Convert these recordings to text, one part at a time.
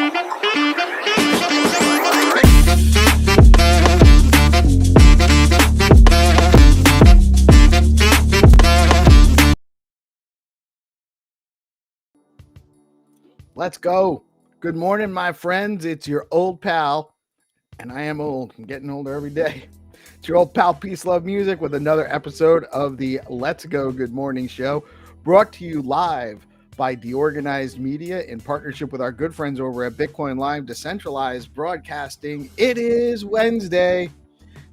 Let's go. Good morning, my friends. It's your old pal, and I am old. I'm getting older every day. It's your old pal, PeaceLoveMusic, with another episode of the Let's Go Good Morning Show, brought to you live by DeOrganized Media in partnership with our good friends over at BitcoinLive, Decentralized Broadcasting. It is Wednesday,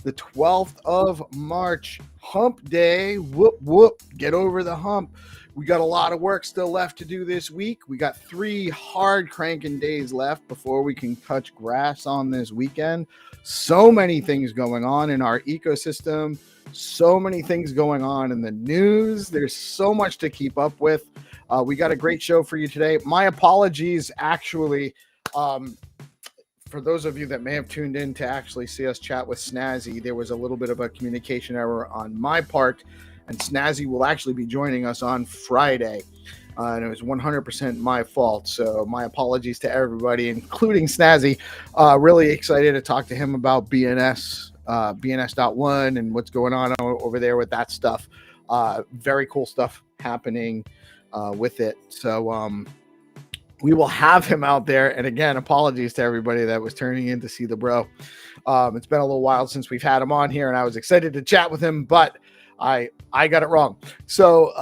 the 12th of March, hump day. Whoop, whoop. Get over the hump. We got a lot of work still left to do this week. We got 3 hard cranking days left before we can touch grass on this weekend. So many things going on in our ecosystem. So many things going on in the news. There's so much to keep up with. We got a great show for you today. My apologies, actually, for those of you that may have tuned in to actually see us chat with Snazzy. There was a little bit of a communication error on my part, and Snazzy will actually be joining us on Friday. And it was 100% my fault. So my apologies to everybody, including Snazzy. Really excited to talk to him about BNS, BNS.1 and what's going on over there with that stuff. Very cool stuff happening with it. So we will have him out there. And again, apologies to everybody that was turning in to see the bro. It's been a little while since we've had him on here, and I was excited to chat with him, but I got it wrong. So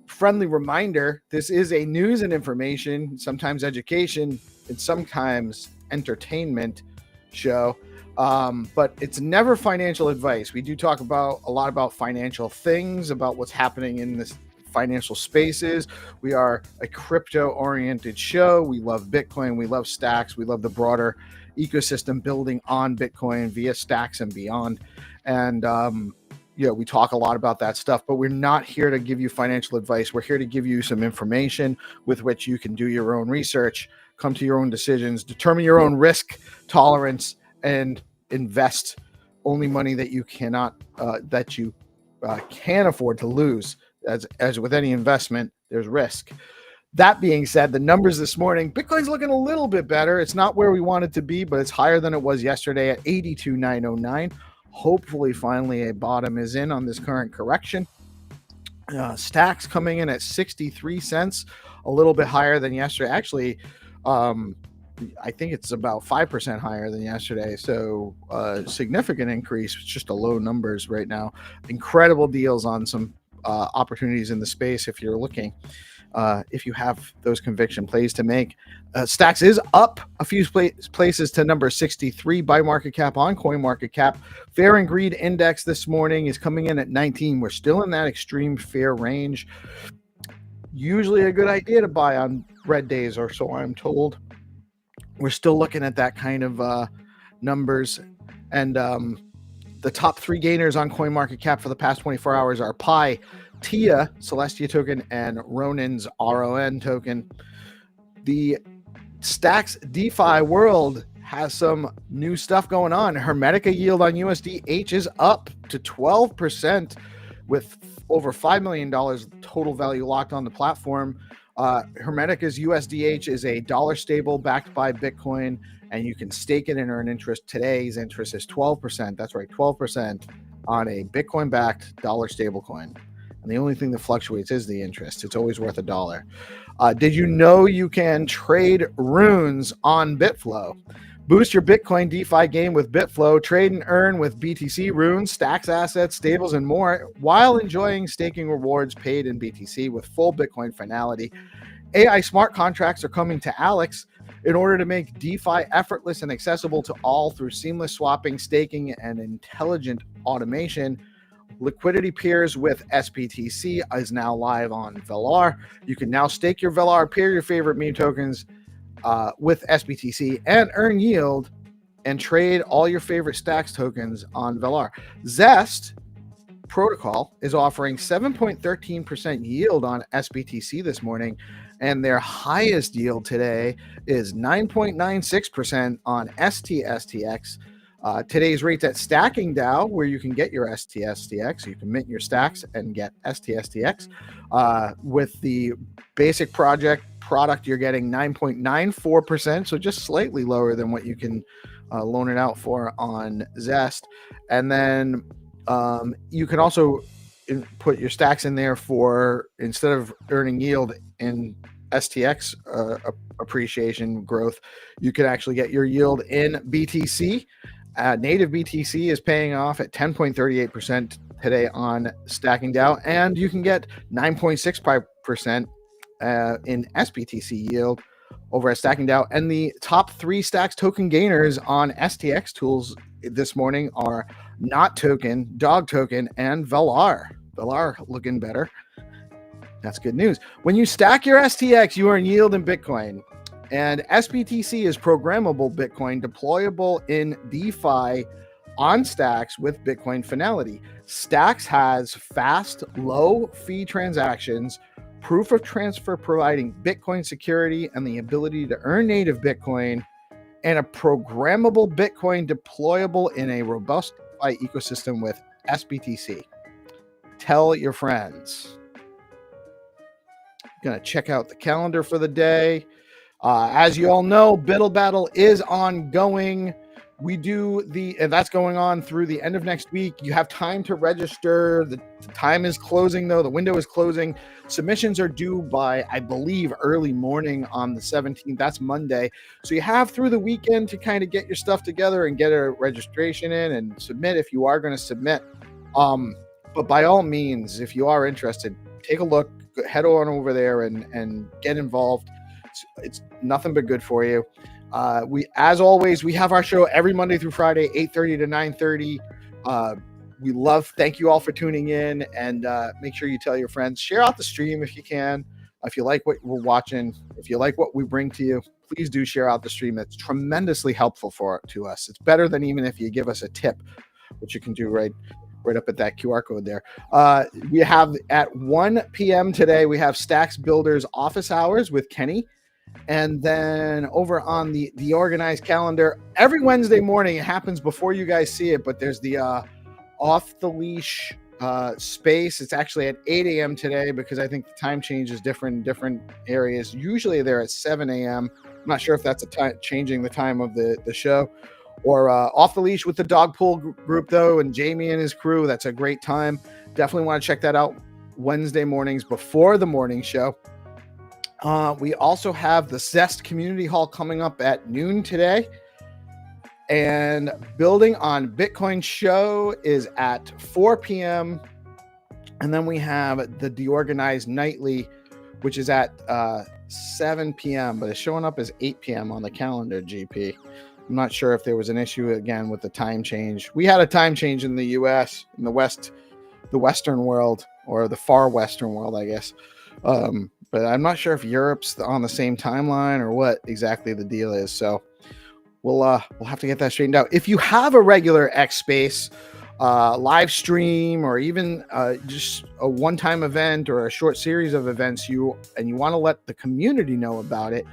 friendly reminder, this is a news and information, sometimes education, and sometimes entertainment show. But it's never financial advice. We do talk about a lot about financial things, about what's happening in this financial spaces. We are a crypto oriented show. We love Bitcoin. We love stacks. We love the broader ecosystem building on Bitcoin via stacks and beyond. And, we talk a lot about that stuff, but we're not here to give you financial advice. We're here to give you some information with which you can do your own research, come to your own decisions, determine your own risk tolerance, and invest only money that you cannot, can afford to lose. As with any investment, there's risk. That being said, the numbers this morning, Bitcoin's looking a little bit better. It's not where we want it to be, but it's higher than it was yesterday at 82,909. Hopefully, finally, a bottom is in on this current correction. Stacks coming in at 63 cents, a little bit higher than yesterday. Actually, I think it's about 5% higher than yesterday. So significant increase. It's just a low numbers right now. Incredible deals on some opportunities in the space if you're looking. If you have those conviction plays to make. Stacks is up a few places to number 63 by market cap on coin market cap. Fair and greed index this morning is coming in at 19. We're still in that extreme fair range. Usually a good idea to buy on red days, or so I'm told. We're still looking at that kind of numbers. And the top 3 gainers on coin market cap for the past 24 hours are Pi, TIA, Celestia token, and Ronin's RON token. The Stacks DeFi world has some new stuff going on. Hermetica yield on USDH is up to 12% with over $5 million total value locked on the platform. Hermetica's USDH is a dollar stable backed by Bitcoin, and you can stake it and earn interest. Today's interest is 12%. That's right, 12% on a Bitcoin-backed dollar stablecoin. And the only thing that fluctuates is the interest. It's always worth $1. Did you know you can trade runes on Bitflow? Boost your Bitcoin DeFi game with Bitflow. Trade and earn with BTC, runes, stacks, assets, stables, and more, while enjoying staking rewards paid in BTC with full Bitcoin finality. AI smart contracts are coming to Alex in order to make DeFi effortless and accessible to all through seamless swapping, staking, and intelligent automation. Liquidity peers with SPTC is now live on Velar. You can now stake your Velar, peer your favorite meme tokens with SPTC, and earn yield and trade all your favorite stacks tokens on Velar. Zest protocol is offering 7.13% yield on SBTC this morning, and their highest yield today is 9.96% on STSTX. Today's rates at Stacking DAO, where you can get your STSTX, you can mint your stacks and get STSTX with the basic project product, you're getting 9.94%, so just slightly lower than what you can loan it out for on Zest. And then you can also put your stacks in there for, instead of earning yield in STX appreciation growth, you can actually get your yield in BTC. Native BTC is paying off at 10.38% today on Stacking DAO, and you can get 9.65% in SBTC yield over at Stacking DAO. And the top 3 stacks token gainers on STX tools this morning are Not Token, Dog Token, and Velar. Velar looking better. That's good news. When you stack your STX, you earn yield in Bitcoin. And SBTC is programmable Bitcoin deployable in DeFi on Stacks with Bitcoin finality. Stacks has fast, low fee transactions, proof of transfer providing Bitcoin security and the ability to earn native Bitcoin, and a programmable Bitcoin deployable in a robust DeFi ecosystem with SBTC. Tell your friends. Going to check out the calendar for the day. As you all know, Biddle Battle is ongoing. And that's going on through the end of next week. You have time to register. The time is closing, though. The window is closing. Submissions are due by, I believe, early morning on the 17th. That's Monday. So you have through the weekend to kind of get your stuff together and get a registration in and submit if you are going to submit. But by all means, if you are interested, take a look, head on over there and get involved. It's nothing but good for you. As always, we have our show every Monday through Friday, 8:30 to 9:30. Thank you all for tuning in, and make sure you tell your friends. Share out the stream if you can. If you like what we're watching, if you like what we bring to you, please do share out the stream. It's tremendously helpful to us. It's better than even if you give us a tip, which you can do right up at that QR code there. We have at 1 p.m. today, we have Stacks Builders office hours with Kenny. And then over on the DeOrganized calendar, every Wednesday morning, it happens before you guys see it, but there's the off the leash space. It's actually at 8 a.m. today because I think the time change is different in different areas. Usually they're at 7 a.m. I'm not sure if that's changing the time of the show. Or Off the Leash with the Dog Pool group, though, and Jamie and his crew. That's a great time. Definitely want to check that out Wednesday mornings before the morning show. We also have the Zest Community Hall coming up at noon today. And Building on Bitcoin show is at 4 p.m. And then we have the DeOrganized Nightly, which is at 7 p.m., but it's showing up as 8 p.m. on the calendar, GP. I'm not sure if there was an issue again with the time change. We had a time change in the U.S., in the Western world, or the far Western world, I guess. But I'm not sure if Europe's on the same timeline or what exactly the deal is. So we'll have to get that straightened out. If you have a regular X Space live stream, or even just a one-time event or a short series of events, you want to let the community know about it,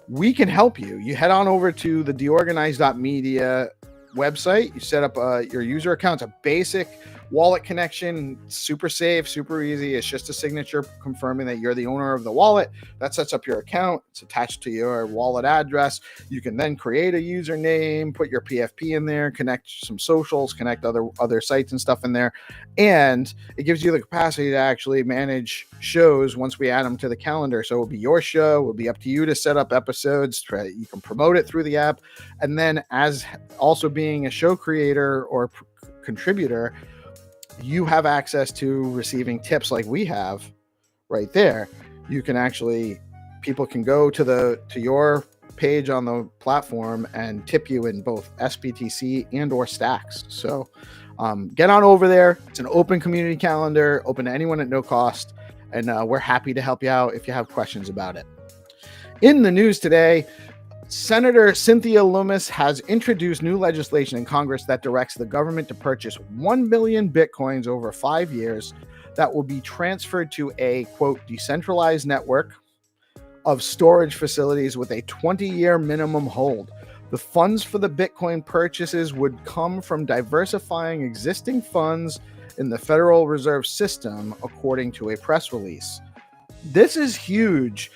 we can help you. You head on over to the deorganized.media website. You set up your user account. It's a basic wallet connection, super safe, super easy. It's just a signature confirming that you're the owner of the wallet. That sets up your account. It's attached to your wallet address. You can then create a username, put your PFP in there, connect some socials, connect other sites and stuff in there. And it gives you the capacity to actually manage shows once we add them to the calendar. So it'll be your show. It'll be up to you to set up episodes. You can promote it through the app. And then, as also being a show creator or contributor, you have access to receiving tips like we have right there. You can people can go to your page on the platform and tip you in both SBTC and or stacks. So get on over there. It's an open community calendar, open to anyone at no cost. And we're happy to help you out if you have questions about it. In the news today, Senator Cynthia Lummis has introduced new legislation in Congress that directs the government to purchase 1 million Bitcoins over 5 years that will be transferred to a, quote, decentralized network of storage facilities with a 20-year minimum hold. The funds for the Bitcoin purchases would come from diversifying existing funds in the Federal Reserve System, according to a press release. This is huge.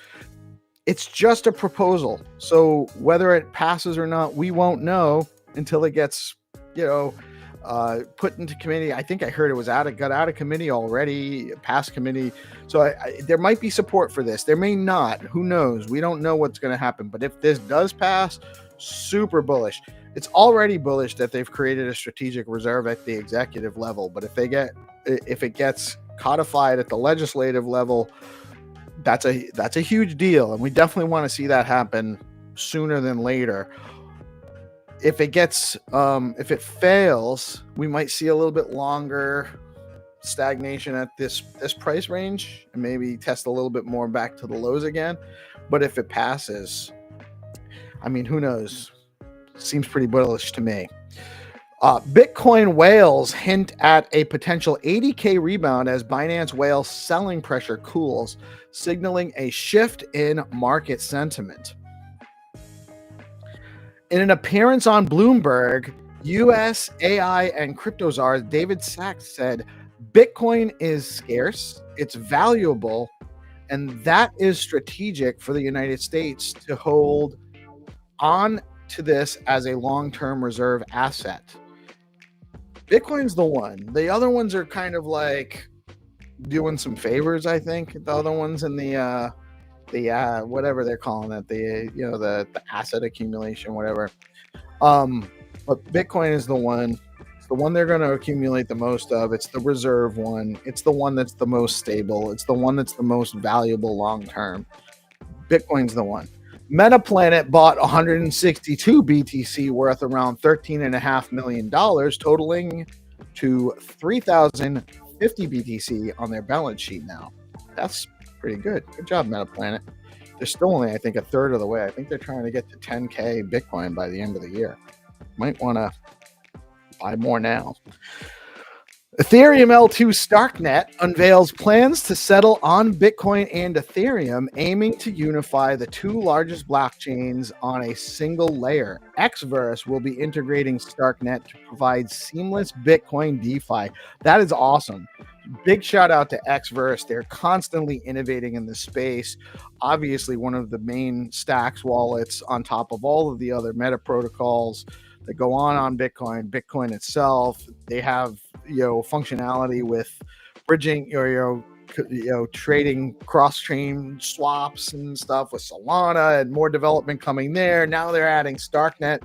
It's just a proposal. So whether it passes or not, we won't know until it gets, put into committee. I think I heard it got out of committee already, past committee. So there might be support for this. There may not. Who knows? We don't know what's going to happen. But if this does pass, super bullish. It's already bullish that they've created a strategic reserve at the executive level. But if it gets codified at the legislative level, that's a huge deal, and we definitely want to see that happen sooner than later. If it fails, we might see a little bit longer stagnation at this price range and maybe test a little bit more back to the lows again. But if it passes, I mean, who knows? Seems pretty bullish to me. Bitcoin whales hint at a potential 80K rebound as Binance whale selling pressure cools, signaling a shift in market sentiment. In an appearance on Bloomberg, US AI and crypto czar David Sachs said, Bitcoin is scarce, it's valuable, and that is strategic for the United States to hold on to this as a long-term reserve asset. Bitcoin's the one. The other ones are kind of like doing some favors, I think. The other ones in the whatever they're calling it, the asset accumulation, whatever. But Bitcoin is the one. It's the one they're going to accumulate the most of. It's the reserve one. It's the one that's the most stable. It's the one that's the most valuable long term. Bitcoin's the one. Metaplanet bought 162 BTC worth around $13.5 million, totaling to 3,050 BTC on their balance sheet now. That's pretty good. Good job, Metaplanet. They're still only, I think, a third of the way. I think they're trying to get to 10K Bitcoin by the end of the year. Might want to buy more now. Ethereum L2 Starknet unveils plans to settle on Bitcoin and Ethereum, aiming to unify the two largest blockchains on a single layer. Xverse will be integrating Starknet to provide seamless Bitcoin DeFi. That is awesome. Big shout out to Xverse. They're constantly innovating in this space. Obviously, one of the main stacks wallets on top of all of the other meta protocols that go on Bitcoin. Bitcoin itself, they have functionality with bridging trading cross-chain swaps and stuff with Solana, and more development coming there. Now they're adding Starknet.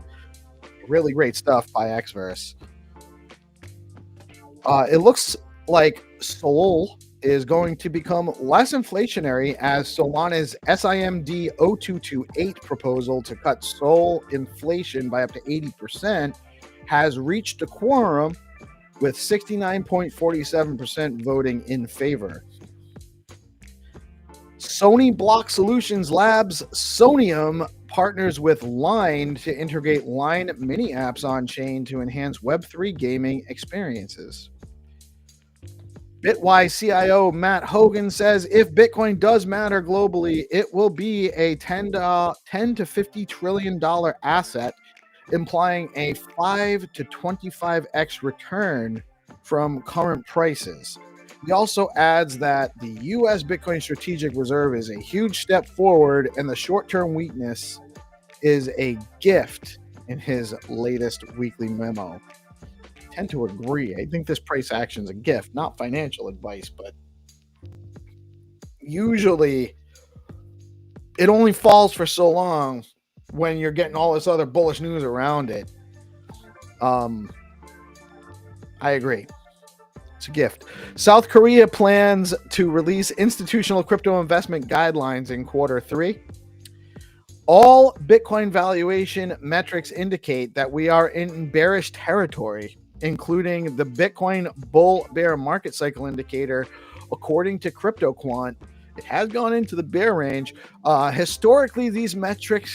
Really great stuff by Xverse. It looks like Sol is going to become less inflationary as Solana's SIMD 0228 proposal to cut Sol inflation by up to 80% has reached a quorum with 69.47% voting in favor. Sony Block Solutions Labs Sonium partners with Line to integrate Line mini apps on chain to enhance Web3 gaming experiences. Bitwise CIO Matt Hogan says if Bitcoin does matter globally, it will be a $10 to $50 trillion asset, implying a 5 to 25x return from current prices. He also adds that the U.S. Bitcoin Strategic Reserve is a huge step forward, and the short-term weakness is a gift in his latest weekly memo. I tend to agree. I think this price action is a gift, not financial advice, but usually it only falls for so long when you're getting all this other bullish news around it. I agree. It's a gift. South Korea plans to release institutional crypto investment guidelines in Q3. All Bitcoin valuation metrics indicate that we are in bearish territory, including the Bitcoin bull bear market cycle indicator. According to CryptoQuant, it has gone into the bear range. Historically, these metric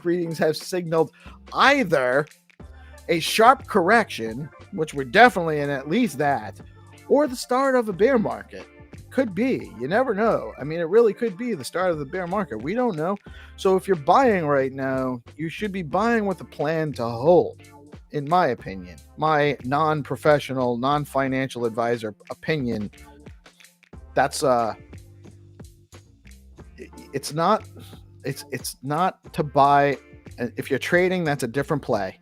readings have signaled either a sharp correction, which we're definitely in at least that, or the start of a bear market. Could be. You never know. I mean, it really could be the start of the bear market. We don't know. So if you're buying right now, you should be buying with a plan to hold, in my opinion. My non-professional, non-financial advisor opinion. That's it's not to buy. If you're trading, that's a different play.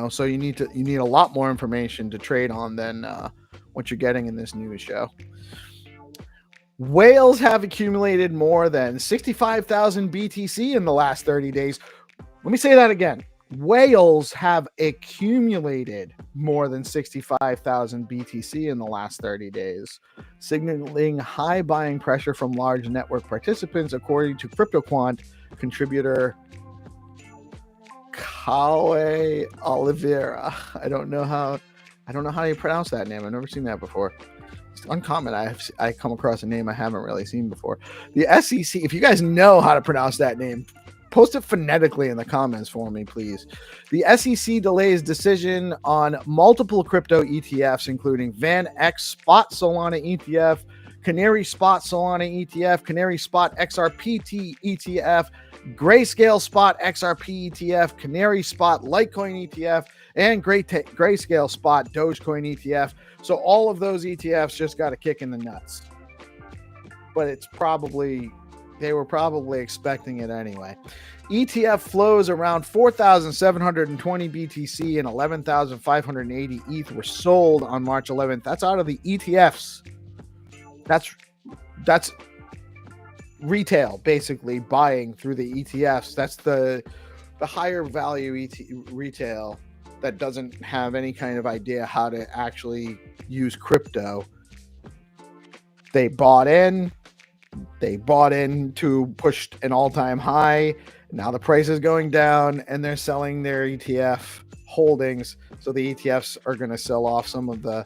So you need a lot more information to trade on than what you're getting in this news show. Whales have accumulated more than 65,000 BTC in the last 30 days. Let me say that again. Whales have accumulated more than 65,000 BTC in the last 30 days, signaling high buying pressure from large network participants, according to CryptoQuant contributor Kawe Oliveira. I don't know how you pronounce that name. I've never seen that before. It's uncommon. I come across a name I haven't really seen before. The SEC, if you guys know how to pronounce that name, post it phonetically in the comments for me, please. The SEC delays decision on multiple crypto ETFs, including Van X Spot Solana ETF, Canary Spot Solana ETF, Canary Spot XRP ETF, Grayscale Spot XRP ETF, Canary Spot Litecoin ETF, and Grayscale Spot Dogecoin ETF. So all of those ETFs just got a kick in the nuts. But they were probably expecting it anyway. ETF flows around 4,720 BTC and 11,580 ETH were sold on March 11th. That's out of the ETFs. That's retail, basically buying through the ETFs. That's the higher value retail that doesn't have any kind of idea how to actually use crypto. They bought in to push an all-time high. Now the price is going down and they're selling their ETF holdings. So the ETFs are going to sell off some of the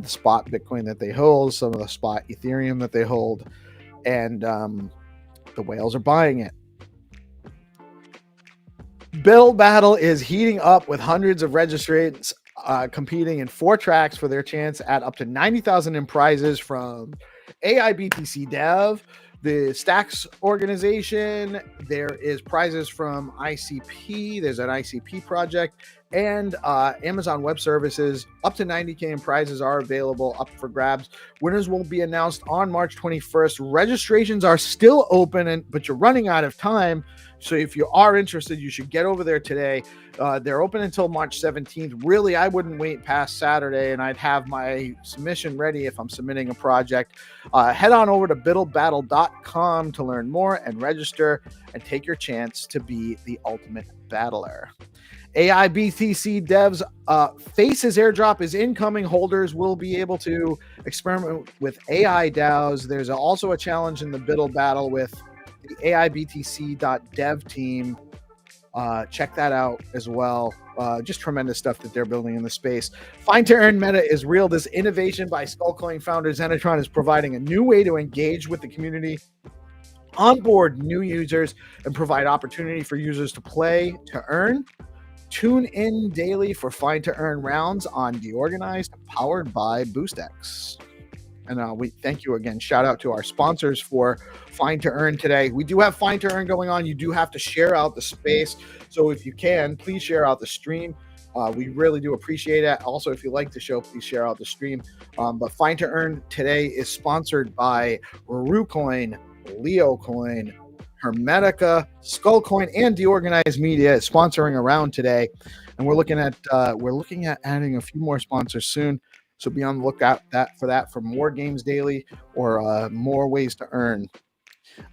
spot Bitcoin that they hold, some of the spot Ethereum that they hold, and the whales are buying it. Build battle is heating up with hundreds of registrants competing in 4 tracks for their chance at up to 90,000 in prizes from AIBTC Dev, the Stacks organization. There is prizes from ICP. There's an ICP project and Amazon Web Services. Up to 90K in prizes are available up for grabs. Winners will be announced on March 21st. Registrations are still open, but you're running out of time. So if you are interested, you should get over there today. They're open until March 17th. Really, I wouldn't wait past Saturday, and I'd have my submission ready if I'm submitting a project. Head on over to biddlebattle.com to learn more and register and take your chance to be the ultimate battler. AIBTC Devs Faces airdrop is incoming. Holders will be able to experiment with AI DAOs. There's also a challenge in the Biddle Battle with the AIBTC.dev team. Check that out as well. Just tremendous stuff that they're building in the space. Find to earn meta is real. This innovation by Skullcoin founder Xenitron is providing a new way to engage with the community, onboard new users, and provide opportunity for users to play to earn. Tune in daily for Find to Earn rounds on DeOrganized, powered by BoostX. And we thank you again. Shout out to our sponsors for Find to Earn today. We do have Find to Earn going on. You do have to share out the space. So if you can, please share out the stream. We really do appreciate it. Also, if you like the show, please share out the stream. But Find to Earn today is sponsored by RuCoin, LeoCoin, Hermetica, Skullcoin, and DeOrganized Media is sponsoring a round today. And we're looking at adding a few more sponsors soon. So be on the lookout for more games daily or more ways to earn.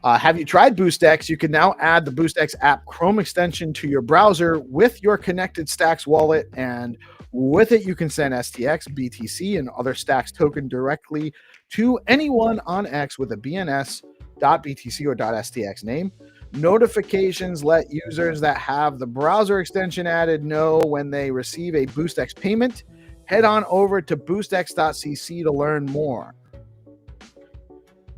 Have you tried BoostX? You can now add the BoostX app Chrome extension to your browser with your connected Stacks wallet, and with it you can send STX, BTC, and other Stacks token directly to anyone on X with a BNS.BTC or .STX name. Notifications let users that have the browser extension added know when they receive a BoostX payment. Head on over to boostx.cc to learn more.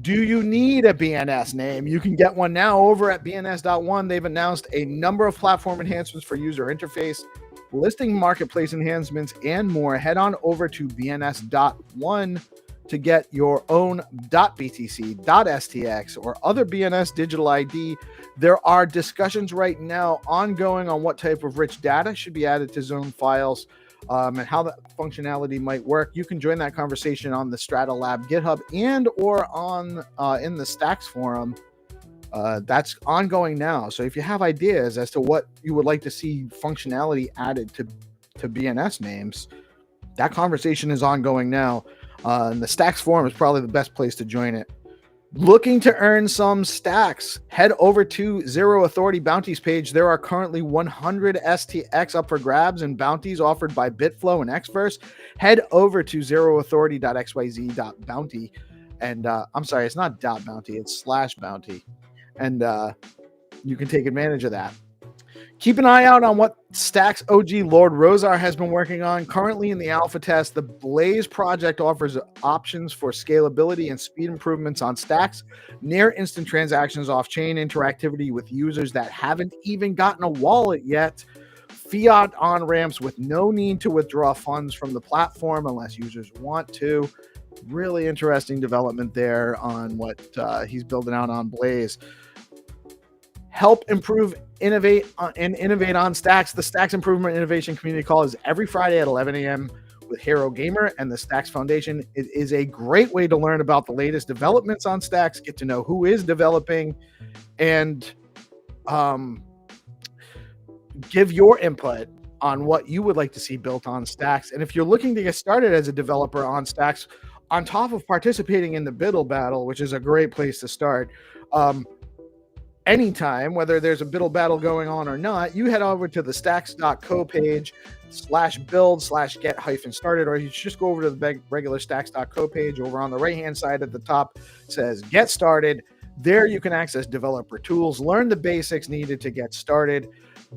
Do you need a BNS name? You can get one now over at bns.one. They've announced a number of platform enhancements for user interface, listing marketplace enhancements, and more. Head on over to bns.one to get your own .btc, .stx, or other BNS digital ID. There are discussions right now ongoing on what type of rich data should be added to zone files. And how that functionality might work. You can join that conversation on the Strata Lab GitHub and or on in the Stacks forum That's ongoing now. So if you have ideas as to what you would like to see functionality added to BNS names, that conversation is ongoing now. And the Stacks forum is probably the best place to join it. Looking to earn some stacks? Head over to Zero Authority Bounties page. There are currently 100 STX up for grabs and bounties offered by Bitflow and Xverse. Head over to zeroauthority.xyz.bounty. And I'm sorry, it's not .bounty, it's /bounty. And you can take advantage of that. Keep an eye out on what Stacks OG Lord Rosar has been working on. Currently in the alpha test, the Blaze project offers options for scalability and speed improvements on Stacks, near instant transactions off-chain, interactivity with users that haven't even gotten a wallet yet, fiat on-ramps with no need to withdraw funds from the platform unless users want to. Really interesting development there on what he's building out on Blaze. Help improve, innovate on Stacks. The Stacks Improvement Innovation Community Call is every Friday at 11 a.m. with Hero Gamer and the Stacks Foundation. It is a great way to learn about the latest developments on Stacks, get to know who is developing, and give your input on what you would like to see built on Stacks. And if you're looking to get started as a developer on Stacks, on top of participating in the Biddle Battle, which is a great place to start, anytime, whether there's a Biddle Battle going on or not, you head over to the stacks.co page /build/get-started, or you just go over to the regular stacks.co page. Over on the right-hand side at the top, it says Get Started. There you can access developer tools, learn the basics needed to get started,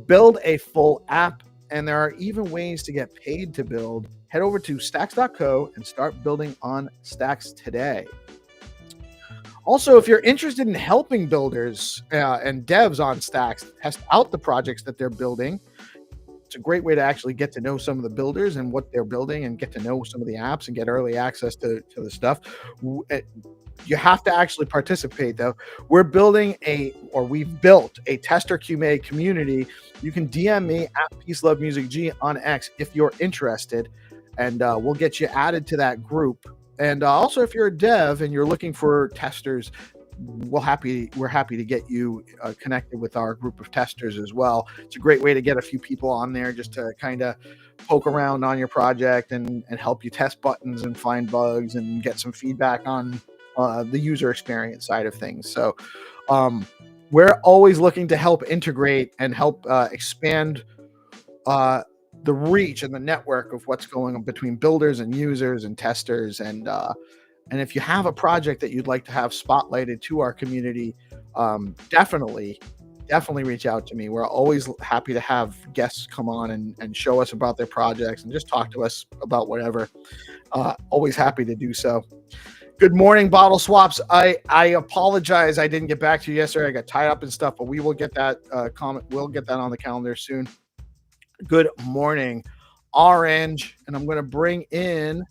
build a full app, and there are even ways to get paid to build. Head over to stacks.co and start building on Stacks today. Also, if you're interested in helping builders and devs on Stacks test out the projects that they're building, it's a great way to actually get to know some of the builders and what they're building and get to know some of the apps and get early access to the stuff. You have to actually participate, though. We've built a tester QA community. You can DM me at PeaceLoveMusicG on X if you're interested, and we'll get you added to that group. And also, if you're a dev and you're looking for testers, we're happy to get you connected with our group of testers as well. It's a great way to get a few people on there just to kind of poke around on your project and help you test buttons and find bugs and get some feedback on the user experience side of things. So we're always looking to help integrate and help expand the reach and the network of what's going on between builders and users and testers. And if you have a project that you'd like to have spotlighted to our community, definitely reach out to me. We're always happy to have guests come on and show us about their projects and just talk to us about whatever. Always happy to do so. Good morning, Bottle Swaps. I apologize I didn't get back to you yesterday. I got tied up and stuff, but we will get that comment. We'll get that on the calendar soon. Good morning, Orange. And I'm going to bring in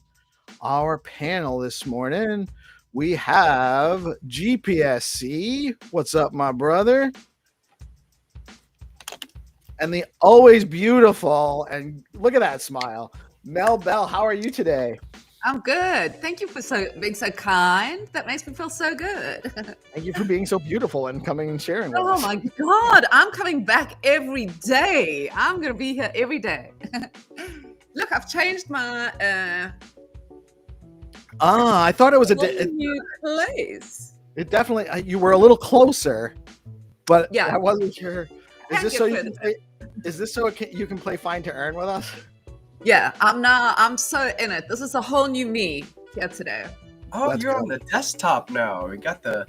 our panel this morning. We have GPSC. What's up, my brother? And the always beautiful, and look at that smile, Mel Bell. How are you today? I'm good. Thank you for being so kind. That makes me feel so good. Thank you for being so beautiful and coming and sharing with us. Oh my God. I'm coming back every day. I'm going to be here every day. Look, I've changed my... I thought it was new place. It definitely... you were a little closer, but yeah. I wasn't sure. Is this so you can play Find to Earn with us? Yeah, I'm so in it. This is a whole new me here today. Oh, you're on the desktop now. We got the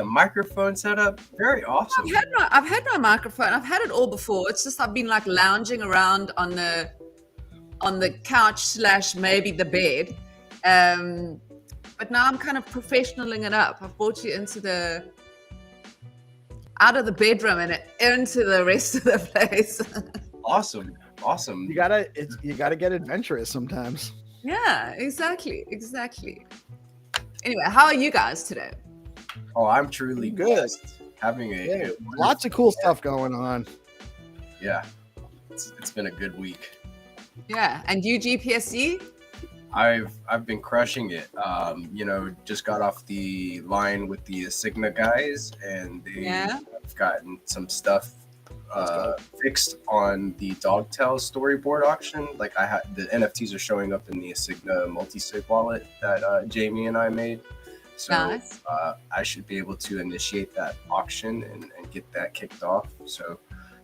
microphone set up. Very awesome. I've had my microphone. I've had it all before. It's just I've been like lounging around on the couch / maybe the bed. But now I'm kind of professionaling it up. I've brought you out of the bedroom and into the rest of the place. Awesome. You gotta get adventurous sometimes. Yeah, exactly. Anyway, how are you guys today? Oh, I'm truly good. Having Lots of cool stuff going on. Yeah, it's been a good week. Yeah, and you GPSC? I've been crushing it. Just got off the line with the Signa guys, and have gotten some stuff fixed on the Dogtail storyboard auction. Like I had the NFTs are showing up in the Signa multi-sig wallet that Jamie and I made. So Nice. I should be able to initiate that auction and get that kicked off. So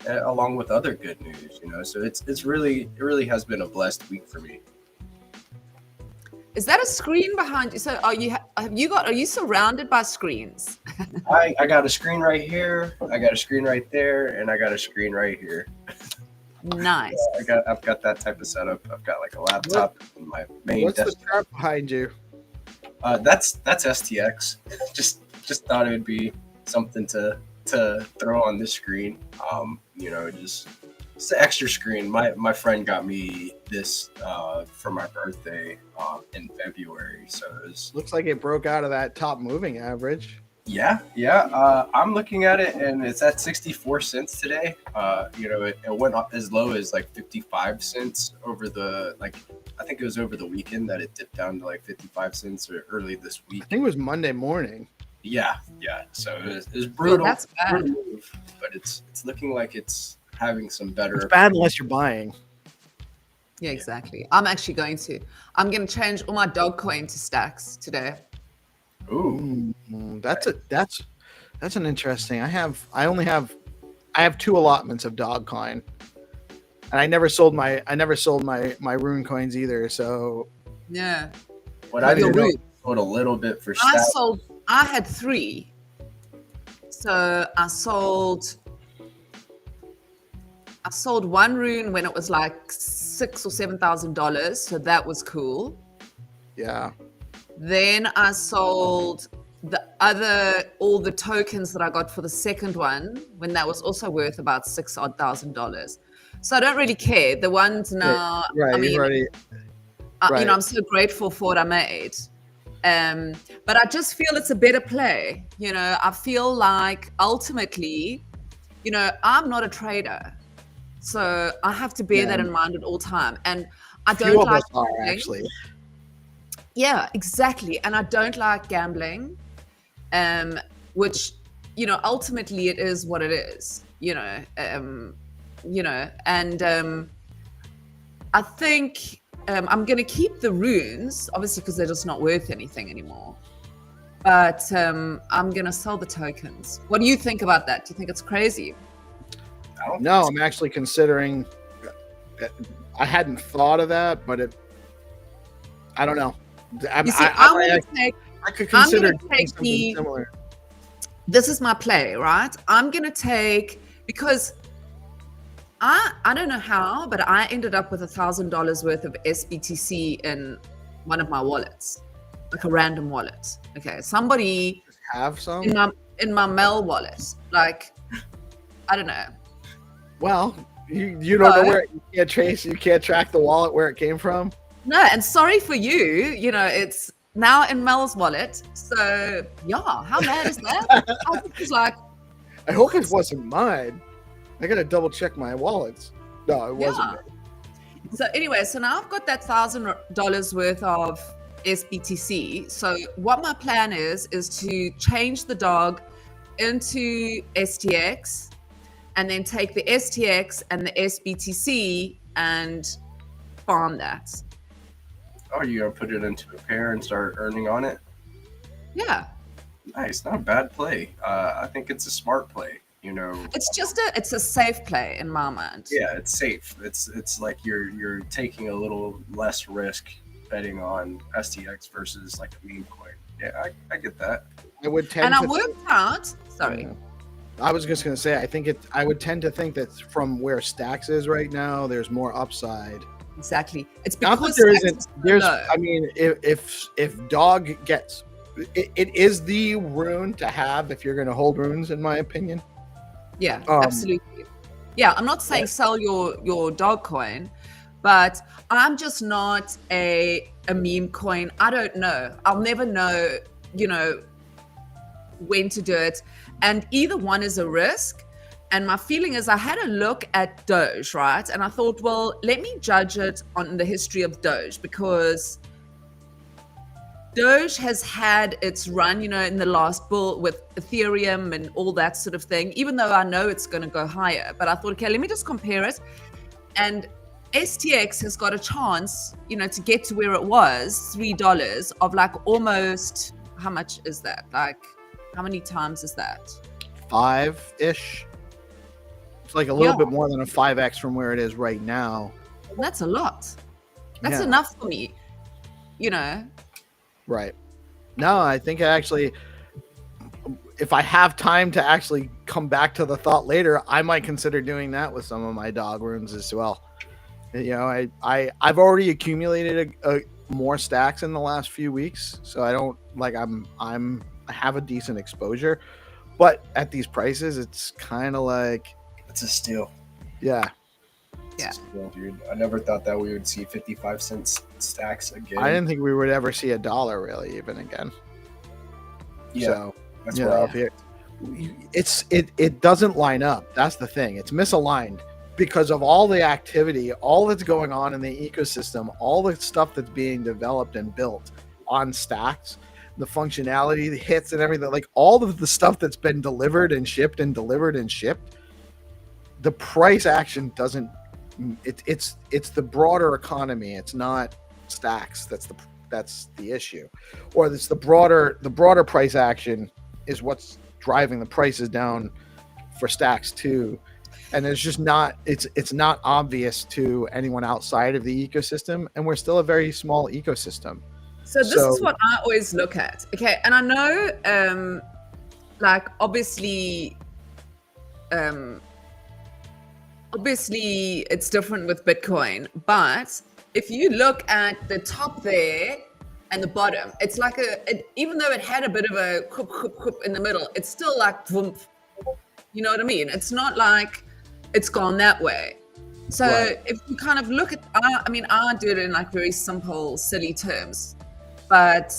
along with other good news, so it really has been a blessed week for me. Is that a screen behind you? So are you surrounded by screens? I got a screen right here, I got a screen right there, and I got a screen right here. Nice. I've got that type of setup. I've got like a laptop in my main What's desktop. the trap behind you? That's STX. Just thought it would be something to throw on this screen. Just it's an extra screen. My friend got me this for my birthday in February. So Looks like it broke out of that top moving average. Yeah. I'm looking at it, and it's at 64 cents today. It went up as low as like 55 cents over I think it was over the weekend that it dipped down to like 55 cents or early this week. I think it was Monday morning. Yeah. So it was brutal. That's bad. Brutal move, but it's looking like it's having some better. It's bad unless you're buying. Yeah, exactly. I'm going to change all my dog coin to stacks today. Ooh. That's an interesting. I have 2 allotments of dog coin, and I never sold my rune coins either. So Yeah. What I did sold a little bit for stats. I had 3. So I sold 1 rune when it was like $6,000 or $7,000. So that was cool. yeah, Then I sold all the tokens that I got for the second one when that was also worth about $6,000. So I don't really care. The ones now, right. I mean, You've already, right. I'm so grateful for what I made. But I just feel it's a better play. I feel like ultimately, I'm not a trader. So I have to bear that in mind at all time. And I don't few of like us are gambling. actually. Yeah, exactly. And I don't like gambling, which, ultimately it is what it is, and I think I'm going to keep the runes, obviously, because they're just not worth anything anymore. But I'm going to sell the tokens. What do you think about that? Do you think it's crazy? No, I'm actually considering. I hadn't thought of that, but I don't know. I could consider doing something similar. This is my play, right? I'm going to take, because I don't know how, but I ended up with $1,000 worth of SBTC in one of my wallets, like a random wallet. Okay, somebody have some in my Mel wallet, like, I don't know. Well, you don't know where you can't track the wallet where it came from. No, and sorry for you. It's now in Mel's wallet. So yeah, how mad is that? I was like, I hope it wasn't mine. I gotta double check my wallets. No, it wasn't. Yeah. So anyway, so now I've got that $1,000 worth of SBTC. So what my plan is to change the dog into STX, and then take the STX and the SBTC and farm that. Oh, you're gonna put it into a pair and start earning on it? Yeah. Nice, not a bad play. I think it's a smart play. It's a safe play in my mind. Yeah, it's safe. It's like you're taking a little less risk betting on STX versus like a meme coin. Yeah, I get that. I would tend I worked out. Sorry. I was just gonna say, I would tend to think that from where Stacks is right now, there's more upside. Exactly. It's not because that there isn't. There's. low. I mean, if dog gets, it is the rune to have if you're going to hold runes, in my opinion. Yeah, absolutely. Yeah, I'm not saying sell your dog coin, but I'm just not a meme coin. I don't know. I'll never know, when to do it. And either one is a risk. And my feeling is I had a look at Doge, right? And I thought, well, let me judge it on the history of Doge, because Doge has had its run, in the last bull with Ethereum and all that sort of thing, even though I know it's going to go higher. But I thought, okay, let me just compare it. And STX has got a chance, to get to where it was, $3 of like almost, how much is that? Like, how many times is that? 5-ish. It's like a little bit more than a 5x from where it is right now. That's a lot. That's enough for me, Right. No, I think actually, if I have time to actually come back to the thought later, I might consider doing that with some of my dog runes as well. I've already accumulated more stacks in the last few weeks, so I don't I have a decent exposure, but at these prices, it's kind of like it's a steal. Yeah. Yeah, dude. I never thought that we would see 55-cent stacks again. I didn't think we would ever see $1 really even again. Yeah, so, that's where it doesn't line up. That's the thing. It's misaligned because of all the activity, all that's going on in the ecosystem, all the stuff that's being developed and built on stacks, the functionality, the hits and everything, like all of the stuff that's been delivered and shipped and delivered and shipped. The price action doesn't. It's the broader economy. It's not stacks. That's the issue, or it's the broader price action is what's driving the prices down for stacks too. And it's just not. It's not obvious to anyone outside of the ecosystem, and we're still a very small ecosystem. So this is what I always look at. Okay, and I know, like obviously it's different with Bitcoin, but if you look at the top there and the bottom, it's like even though it had a bit of a whoop in the middle, it's still like vroom. You know what I mean? It's not like it's gone that way. So if you kind of look at, I do it in like very simple, silly terms, but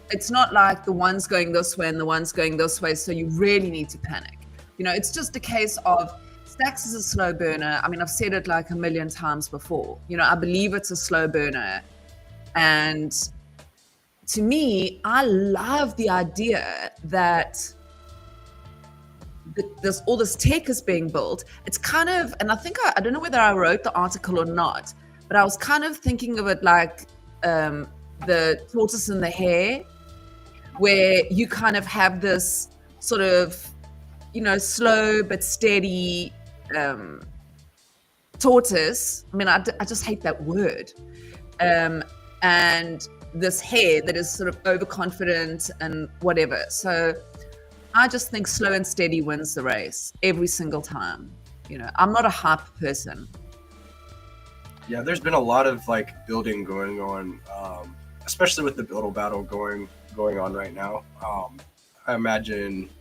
it's not like the one's going this way and the one's going this way. So you really need to panic. It's just a case of stacks is a slow burner. I've said it like a million times before. I believe it's a slow burner. And to me, I love the idea that all this tech is being built. It's kind of, and I think, I don't know whether I wrote the article or not, but I was kind of thinking of it like the tortoise and the hare, where you kind of have this sort of, slow but steady tortoise. I just hate that word. And this hare that is sort of overconfident and whatever. So I just think slow and steady wins the race every single time. I'm not a hype person. Yeah, there's been a lot of like building going on, especially with the build battle going on right now. I imagine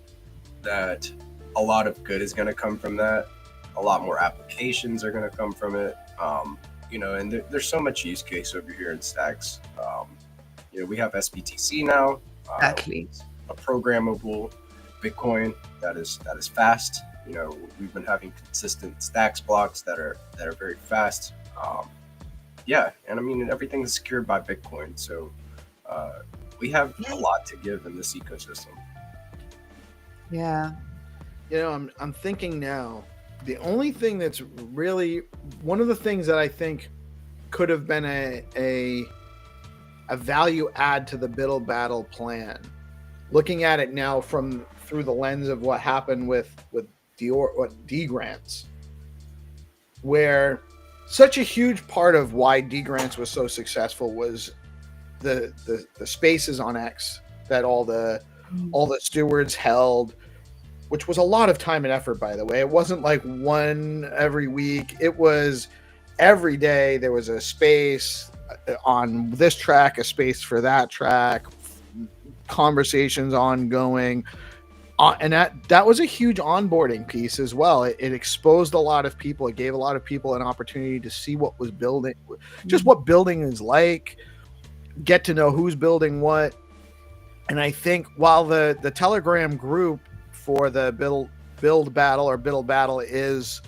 that a lot of good is going to come from that. A lot more applications are going to come from it. And there's so much use case over here in stacks. We have SBTC now. Exactly. A programmable Bitcoin that is fast. We've been having consistent stacks blocks that are very fast. And everything is secured by Bitcoin. So we have a lot to give in this ecosystem. Yeah. I'm thinking now, the only thing that's really one of the things that I think could have been a value add to the Biddle Battle plan, looking at it now through the lens of what happened with D grants, where such a huge part of why D grants was so successful was the spaces on X that all the stewards held, which was a lot of time and effort, by the way. It wasn't like one every week. It was every day. There was a space on this track, a space for that track, conversations ongoing. And that was a huge onboarding piece as well. It exposed a lot of people. It gave a lot of people an opportunity to see what was building, just what building is like, get to know who's building what. And I think while the Telegram group for the build battle or Biddle Battle is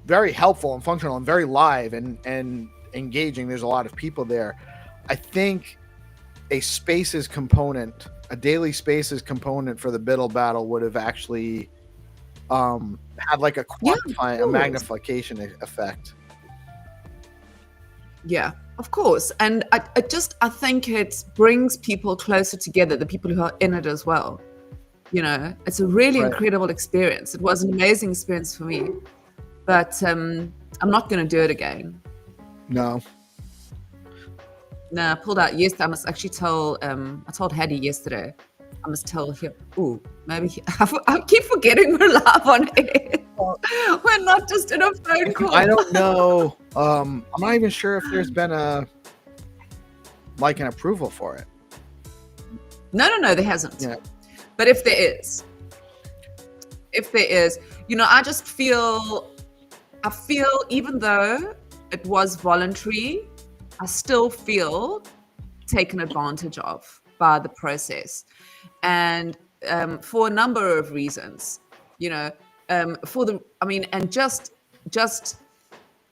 very helpful and functional and very live and engaging, there's a lot of people there. I think a spaces component, a daily spaces component for the Biddle battle would have actually had like a a magnification effect. Yeah, of course. And I think it brings people closer together, the people who are in it as well. You know, it's a really incredible experience. It was an amazing experience for me, but I'm not going to do it again. No, I pulled out yesterday. I must actually tell, I told Hattie yesterday, I must tell him, I keep forgetting we're live on air. We're not just in a phone call. I don't know. I'm not even sure if there's been an approval for it. No, there hasn't. Yeah. But if there is, you know, I feel even though it was voluntary, I still feel taken advantage of by the process. And for a number of reasons, you know, just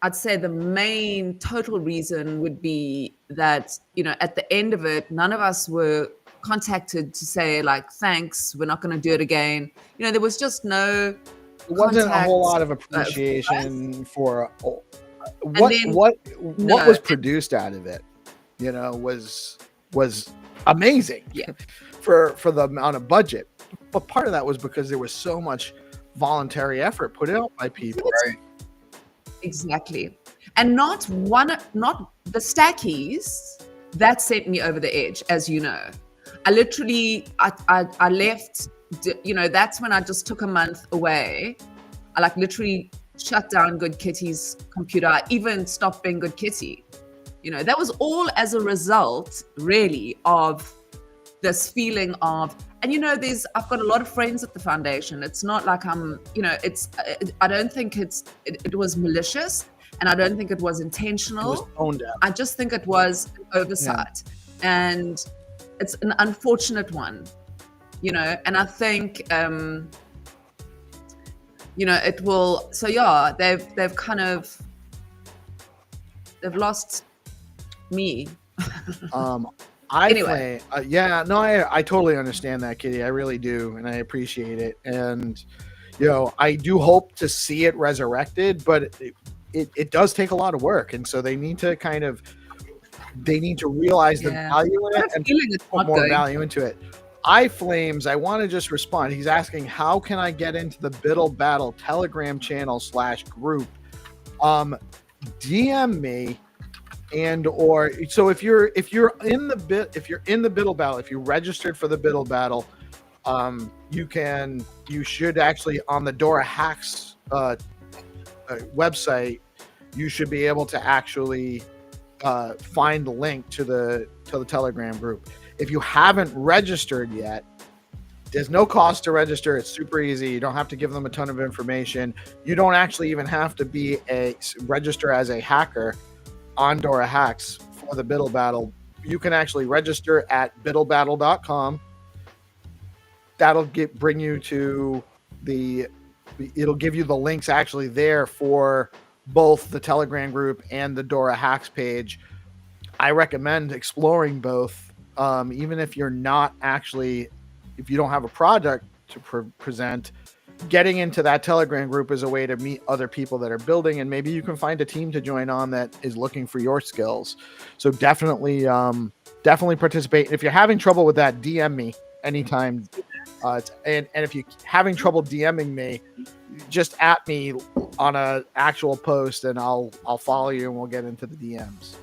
I'd say the main total reason would be that, you know, at the end of it, none of us were contacted to say like, thanks, we're not going to do it again. You know, there was just no. It wasn't a whole lot of appreciation for what was produced out of it. You know, was amazing. Yeah. for the amount of budget, but part of that was because there was so much voluntary effort put out by people. Right. Exactly. And not the stackies that sent me over the edge, as you know. I literally, I left, you know, that's when I just took a month away. I like literally shut down Good Kitty's computer. I even stopped being Good Kitty. You know, that was all as a result, really, of this feeling of, and you know, I've got a lot of friends at the foundation. It's not like I'm, you know, I don't think it was malicious, and I don't think it was intentional. It was toned down. I just think it was an oversight, and it's an unfortunate one, you know. And I think, you know, it will. So yeah, they've lost me. I totally understand that, Kitty. I really do, and I appreciate it. And you know, I do hope to see it resurrected, but it does take a lot of work, and so they need to realize the value in it and put more value into it. iFlames, I want to just respond. He's asking, how can I get into the Biddle Battle Telegram channel /group? DM me. And or so if you're in the Biddle Battle, if you registered for the Biddle Battle, you should actually, on the Dora Hacks website, you should be able to actually find the link to the Telegram group. If you haven't registered yet, there's no cost to register. It's super easy. You don't have to give them a ton of information. You don't actually even have to register as a hacker on Dora Hacks for the Biddle Battle. You can actually register at biddlebattle.com. That'll bring you to it'll give you the links actually there for both the Telegram group and the Dora Hacks page. I recommend exploring both, even if you're not actually, if you don't have a product to present. Getting into that Telegram group is a way to meet other people that are building, and maybe you can find a team to join on that is looking for your skills. So definitely participate. If you're having trouble with that, DM me anytime. And if you're having trouble DMing me, just at me on an actual post, and I'll follow you, and we'll get into the DMs.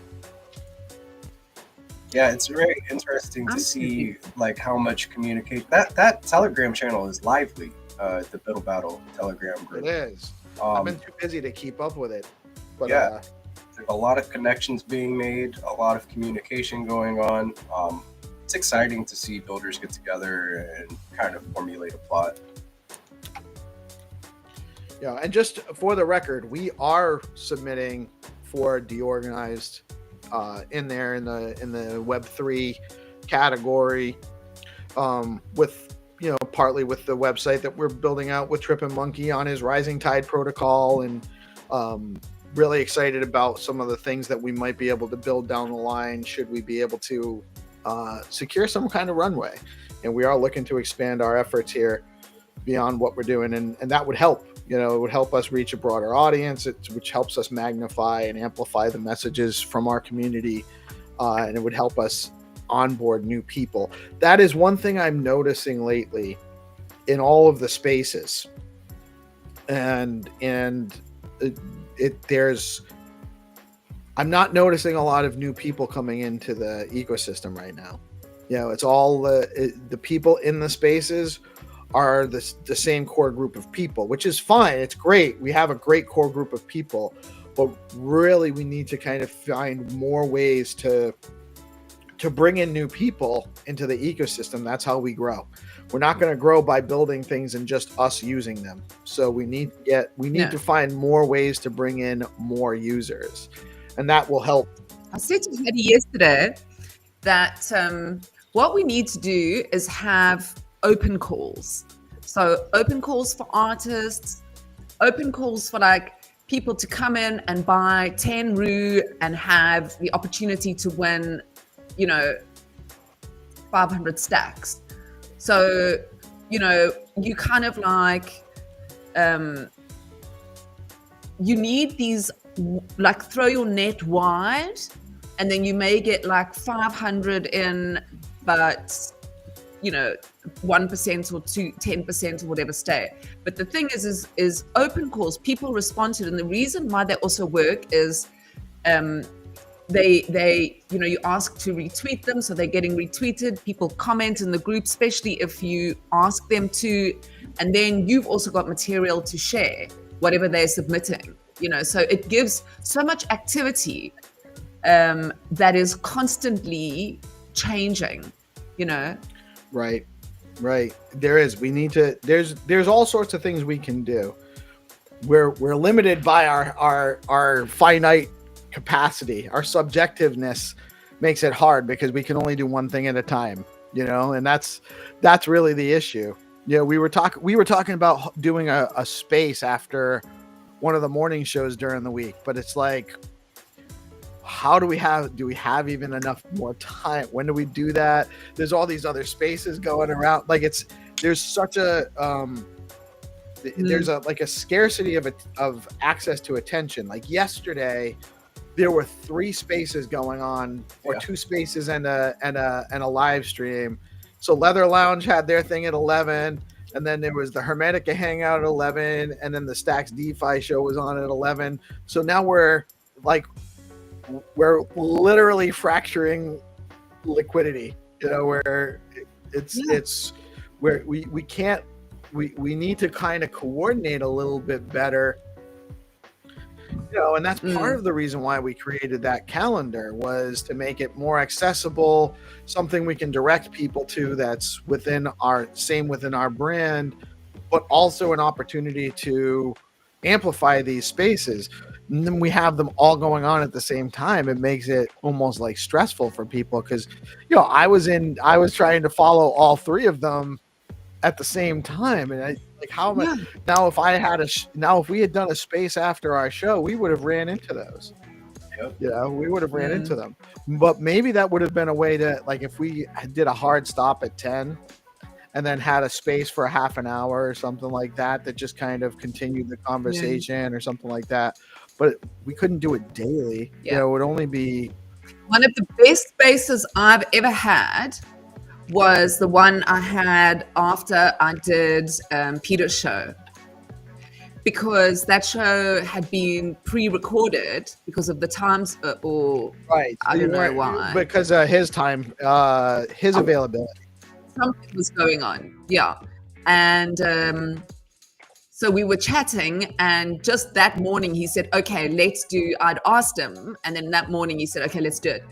Yeah, it's very interesting to see like how much communicate that Telegram channel is lively. The Biddle Battle Telegram group. It is. I've been too busy to keep up with it. But yeah, there's a lot of connections being made, a lot of communication going on. It's exciting to see builders get together and kind of formulate a plot. Yeah, and just for the record, we are submitting for DeOrganized in there in the Web3 category, with, you know, partly with the website that we're building out with Trip and Monkey on his Rising Tide protocol, and really excited about some of the things that we might be able to build down the line should we be able to secure some kind of runway. And we are looking to expand our efforts here beyond what we're doing, and that would help. You know, it would help us reach a broader audience, which helps us magnify and amplify the messages from our community, and it would help us onboard new people. That is one thing I'm noticing lately in all of the spaces, and I'm not noticing a lot of new people coming into the ecosystem right now. You know, it's all the people in the spaces are the same core group of people, which is fine. It's great. We have a great core group of people, but really we need to kind of find more ways to bring in new people into the ecosystem. That's how we grow. We're not going to grow by building things and just us using them. So we need to find more ways to bring in more users, and that will help. I said to Eddie yesterday that what we need to do is have open calls. So open calls for artists, open calls for like people to come in and buy 10 Rue and have the opportunity to win, 500 stacks. So, you kind of like, you need these, like throw your net wide and then you may get like 500 in, but 1% or 10% or whatever stay. But the thing is open calls, people respond to it. And the reason why they also work is they you ask to retweet them, so they're getting retweeted. People comment in the group, especially if you ask them to, and then you've also got material to share, whatever they're submitting, so it gives so much activity that is constantly changing, Right. There is. We need to. There's all sorts of things we can do. We're limited by our finite capacity. Our subjectiveness makes it hard because we can only do one thing at a time. And that's really the issue. We were talking about doing a space after one of the morning shows during the week, but it's like, how do we have even enough more time? When do we do that? There's all these other spaces going around. Like there's such a there's a scarcity of access to attention. Like yesterday, there were 3 spaces going on, or 2 spaces and a live stream. So Leather Lounge had their thing at 11, and then there was the Hermetica Hangout at 11, and then the Stacks DeFi show was on at 11. So now we're literally fracturing liquidity, where it's where we can't, we need to kind of coordinate a little bit better, and that's part of the reason why we created that calendar, was to make it more accessible, something we can direct people to that's within our brand, but also an opportunity to amplify these spaces. And then we have them all going on at the same time. It makes it almost like stressful for people because, I was trying to follow all 3 of them at the same time, and how am I now? If we had done a space after our show, we would have ran into those. Yep. We would have ran into them. But maybe that would have been a way to, like, if we did a hard stop at 10 and then had a space for a half an hour or something like that just kind of continued the conversation or something like that. But we couldn't do it daily. It would only be one of the best spaces I've ever had was the one I had after I did Peter's show, because that show had been pre-recorded because of the times, or right. I don't know why. Because his time, his availability. Something was going on, and so we were chatting, and just that morning he said, okay, I'd asked him, and then that morning he said, okay, let's do it.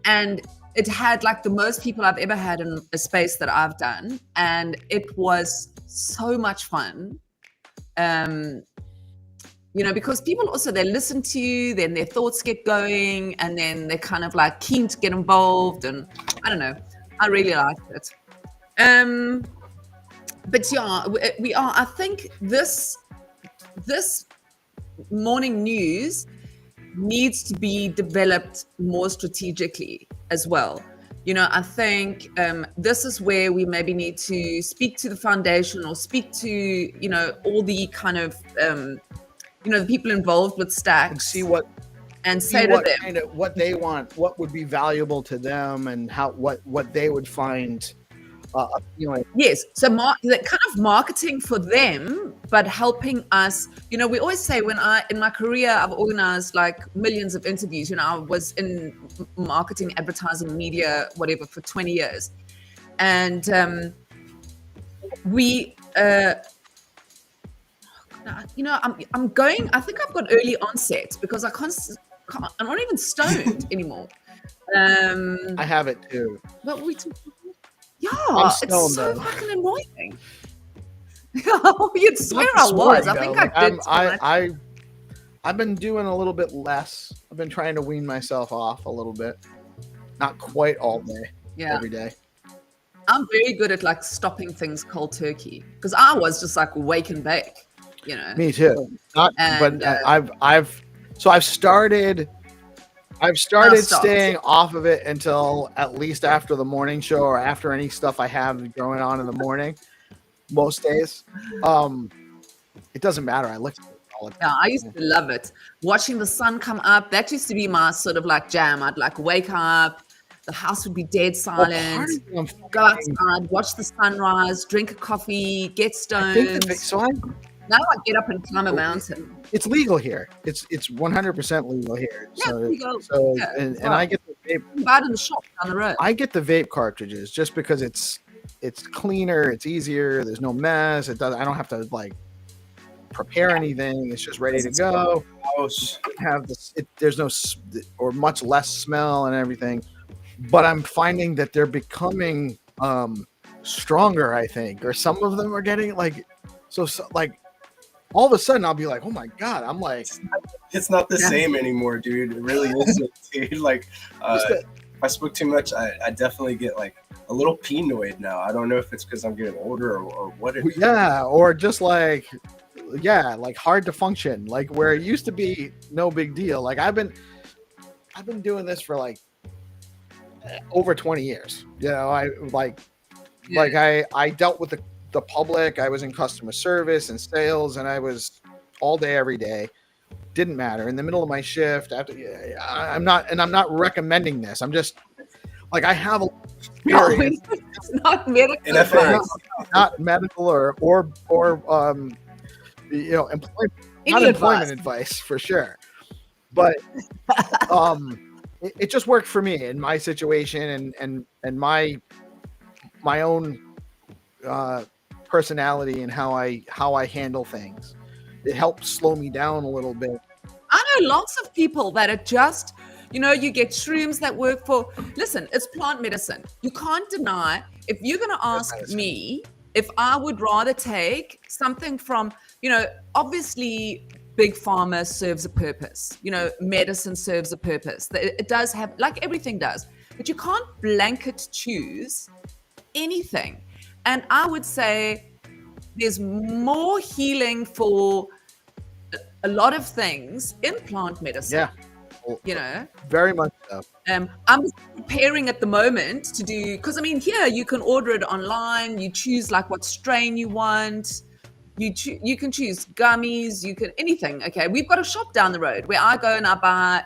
And it had like the most people I've ever had in a space that I've done, and it was so much fun. Because people also, they listen to you, then their thoughts get going, and then they're kind of like keen to get involved, and I don't know, I really liked it. But we are, I think this morning news needs to be developed more strategically as well. I think this is where we maybe need to speak to the foundation or speak to, all the kind of, the people involved with stacks and see what say to them what they want, what would be valuable to them, and what they would find appealing. Yes, so that kind of marketing for them, but helping us. We always say in my career, I've organized like millions of interviews. I was in marketing, advertising, media, whatever, for 20 years, and we. I'm going. I think I've got early onset because I'm not even stoned anymore. I have it too. But yeah, stoned, it's so though. fucking annoying. You'd swear I was. I think I did. I've been doing a little bit less. I've been trying to wean myself off a little bit. Not quite all day. Yeah. Every day. I'm very good at like stopping things cold turkey because I was just like wake and bake. Me too. I've started staying off of it until at least after the morning show or after any stuff I have going on in the morning. Most days, it doesn't matter. I look at it all the time. Yeah, I used to love it. Watching the sun come up, that used to be my sort of like jam. I'd like wake up, the house would be dead silent, go outside, watch the sunrise, drink a coffee, get stoned. Now I get up and climb a mountain. It's legal here. It's 100% legal here. And I get the vape. Buy it in the shop down the road. I get the vape cartridges just because it's cleaner, it's easier. There's no mess. I don't have to like prepare anything. It's just ready to go. There's no or much less smell and everything. But I'm finding that they're becoming stronger. I think, or some of them are getting like like. All of a sudden, I'll be like, "Oh my god!" I'm like, "It's not the same anymore, dude. It really isn't, dude." Like, if I smoke too much, I definitely get like a little penoid now. I don't know if it's because I'm getting older or what it is. Yeah, or just like hard to function. Like where it used to be no big deal. Like I've been doing this for like over 20 years. I dealt with the public. I was in customer service and sales, and I was all day, every day. Didn't matter. In the middle of my shift, I'm not recommending this. I'm just like, I have a experience. No, it's not medical. Not medical or employment advice for sure. But it just worked for me in my situation and my own personality and how I handle things. It helps slow me down a little bit. I know lots of people that are just, you get shrooms that work for. Listen, it's plant medicine. You can't deny. If you're going to ask me if I would rather take something from, obviously big pharma serves a purpose. Medicine serves a purpose. It does have, like everything does, but you can't blanket choose anything. And I would say there's more healing for a lot of things in plant medicine. Yeah. Very much so. I'm preparing at the moment to do, because here you can order it online. You choose like what strain you want. You can choose gummies. You can anything. Okay, we've got a shop down the road where I go and I buy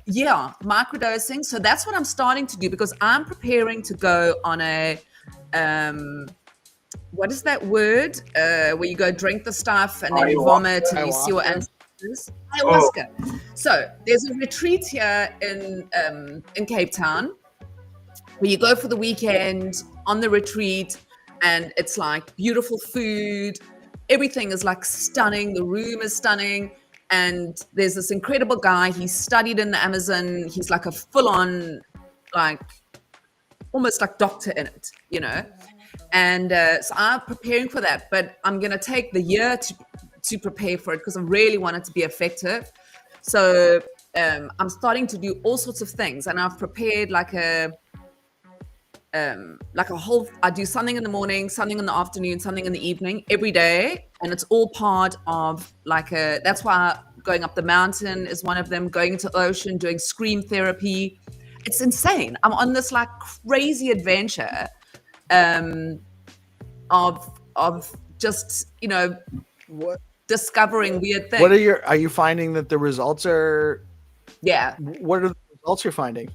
microdosing. So that's what I'm starting to do because I'm preparing to go on a what is that word? Where you go drink the stuff and then you vomit and you see your ancestors. Ayahuasca. Oh. So there's a retreat here in Cape Town where you go for the weekend on the retreat, and it's like beautiful food. Everything is like stunning. The room is stunning. And there's this incredible guy. He studied in the Amazon. He's like a full-on, like almost like doctor in it, And so I'm preparing for that, but I'm going to take the year to prepare for it because I really want it to be effective. So I'm starting to do all sorts of things, and I've prepared like I do something in the morning, something in the afternoon, something in the evening every day. And it's all part of that's why going up the mountain is one of them, going to the ocean, doing scream therapy. It's insane. I'm on this like crazy adventure of just, What discovering weird things. are you finding that the results are? Yeah. What are the results you're finding?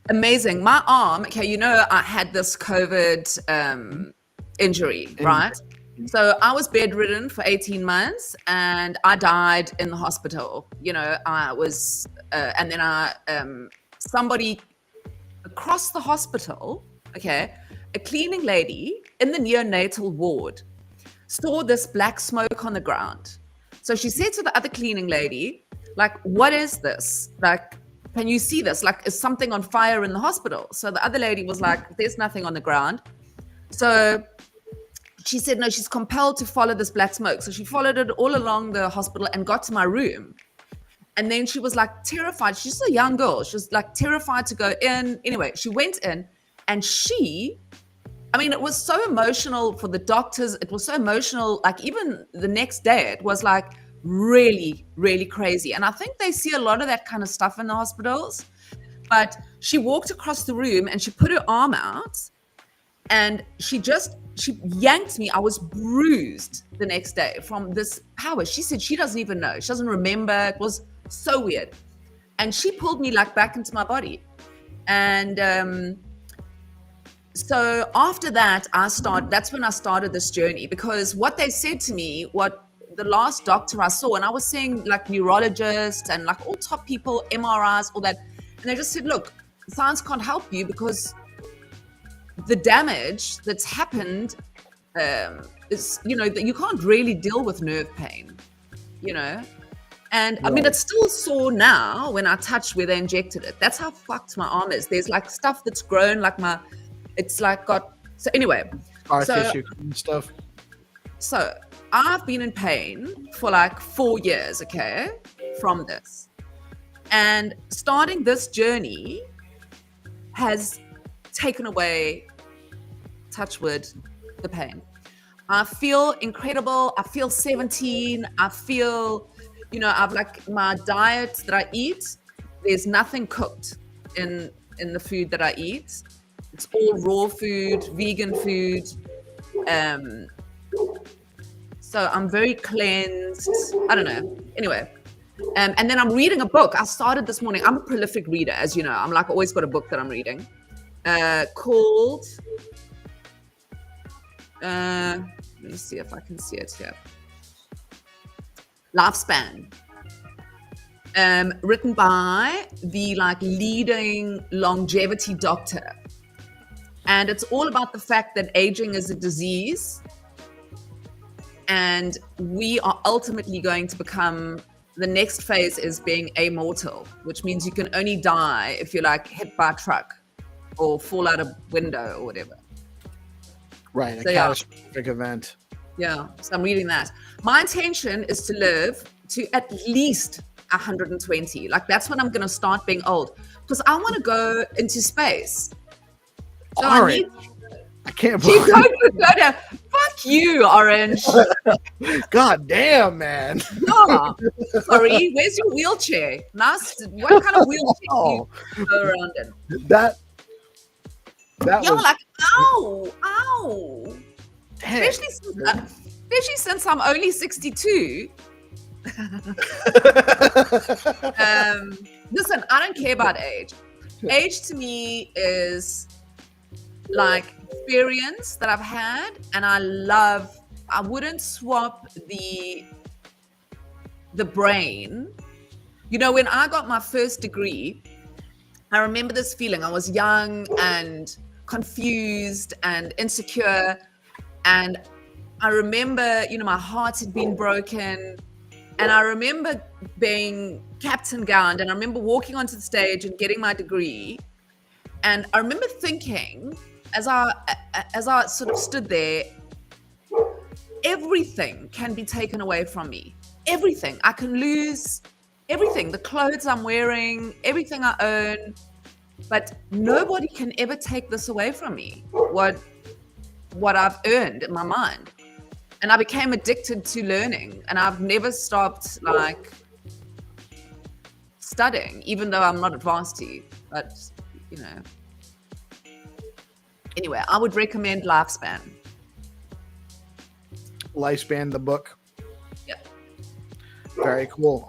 Amazing. My arm, okay, I had this COVID injury, right? So I was bedridden for 18 months and I died in the hospital. I was, and then somebody across the hospital, okay, a cleaning lady in the neonatal ward saw this black smoke on the ground. So she said to the other cleaning lady, like, what is this? Like, can you see this? Like, is something on fire in the hospital? So the other lady was like, there's nothing on the ground. So she said, no, she's compelled to follow this black smoke. So she followed it all along the hospital and got to my room. And then she was like terrified. She's a young girl. She was like terrified to go in. Anyway, she went in and it was so emotional for the doctors. It was so emotional. Like even the next day, it was like really, really crazy. And I think they see a lot of that kind of stuff in the hospitals. But she walked across the room and she put her arm out and she yanked me. I was bruised the next day from this power. She said she doesn't even know. She doesn't remember. It was so weird. And she pulled me like back into my body. And so after that, that's when I started this journey, because what they said to me, what the last doctor I saw, and I was seeing like neurologists and like all top people, MRIs, all that. And they just said, look, science can't help you because the damage that's happened is, that you can't really deal with nerve pain, And I mean, it's still sore now when I touch where they injected it. That's how fucked my arm is. There's like stuff that's grown, so anyway. Scar tissue and stuff. So I've been in pain for like 4 years, okay, from this. And starting this journey has taken away, touch wood, the pain. I feel incredible. I feel 17. I feel, I've like my diet that I eat, there's nothing cooked in the food that I eat. It's all raw food, vegan food. So I'm very cleansed. I don't know. Anyway. And then I'm reading a book. I started this morning. I'm a prolific reader, as you know. I'm like always got a book that I'm reading. Called, let me see if I can see it here. Lifespan. Written by the leading longevity doctor. And it's all about the fact that aging is a disease. And we are ultimately going to become, the next phase is being amortal, which means you can only die if you're hit by a truck or fall out a window or whatever. Right, a catastrophic event. Yeah, so I'm reading that. My intention is to live to at least 120. That's when I'm going to start being old, because I want to go into space. So all right. I can't believe it. Fuck you, Orange. God damn, man. Yeah. Sorry, where's your wheelchair? Nice. What kind of wheelchair do you go around in? That You're was... ow. Especially since I'm only 62. Listen, I don't care about age. Age to me is experience that I've had, and I wouldn't swap the brain. When I got my first degree, I remember this feeling. I was young and confused and insecure, and I remember, my heart had been broken, and I remember being captain gowned, and I remember walking onto the stage and getting my degree, and I remember thinking, as I sort of stood there, everything can be taken away from me. Everything. I can lose everything. The clothes I'm wearing, everything I own. But nobody can ever take this away from me, what I've earned in my mind. And I became addicted to learning, and I've never stopped like studying, even though I'm not advanced to, but you know. Anyway, I would recommend Lifespan. Lifespan, the book. Yeah. Very cool.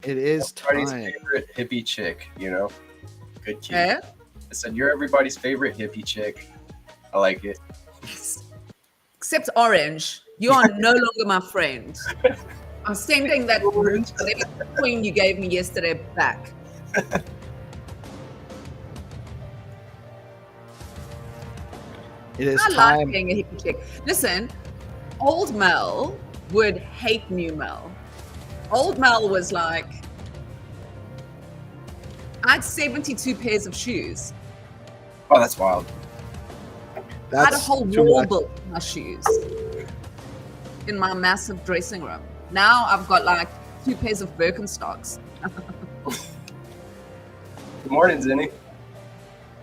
It is Everybody's time. favorite hippie chick, you know? Good kid. Yeah. I said, you're everybody's favorite hippie chick. I like it. Except Orange, you are no longer my friend. I'm sending that coin you gave me yesterday back. It is I time. like being a hippie chick. Listen, old Mel would hate new Mel. Old Mel was like, I had 72 pairs of shoes. Oh, that's wild. I had a whole too wall much. built of my shoes in my massive dressing room. Now I've got like 2 pairs of Birkenstocks. Good morning, Zenny.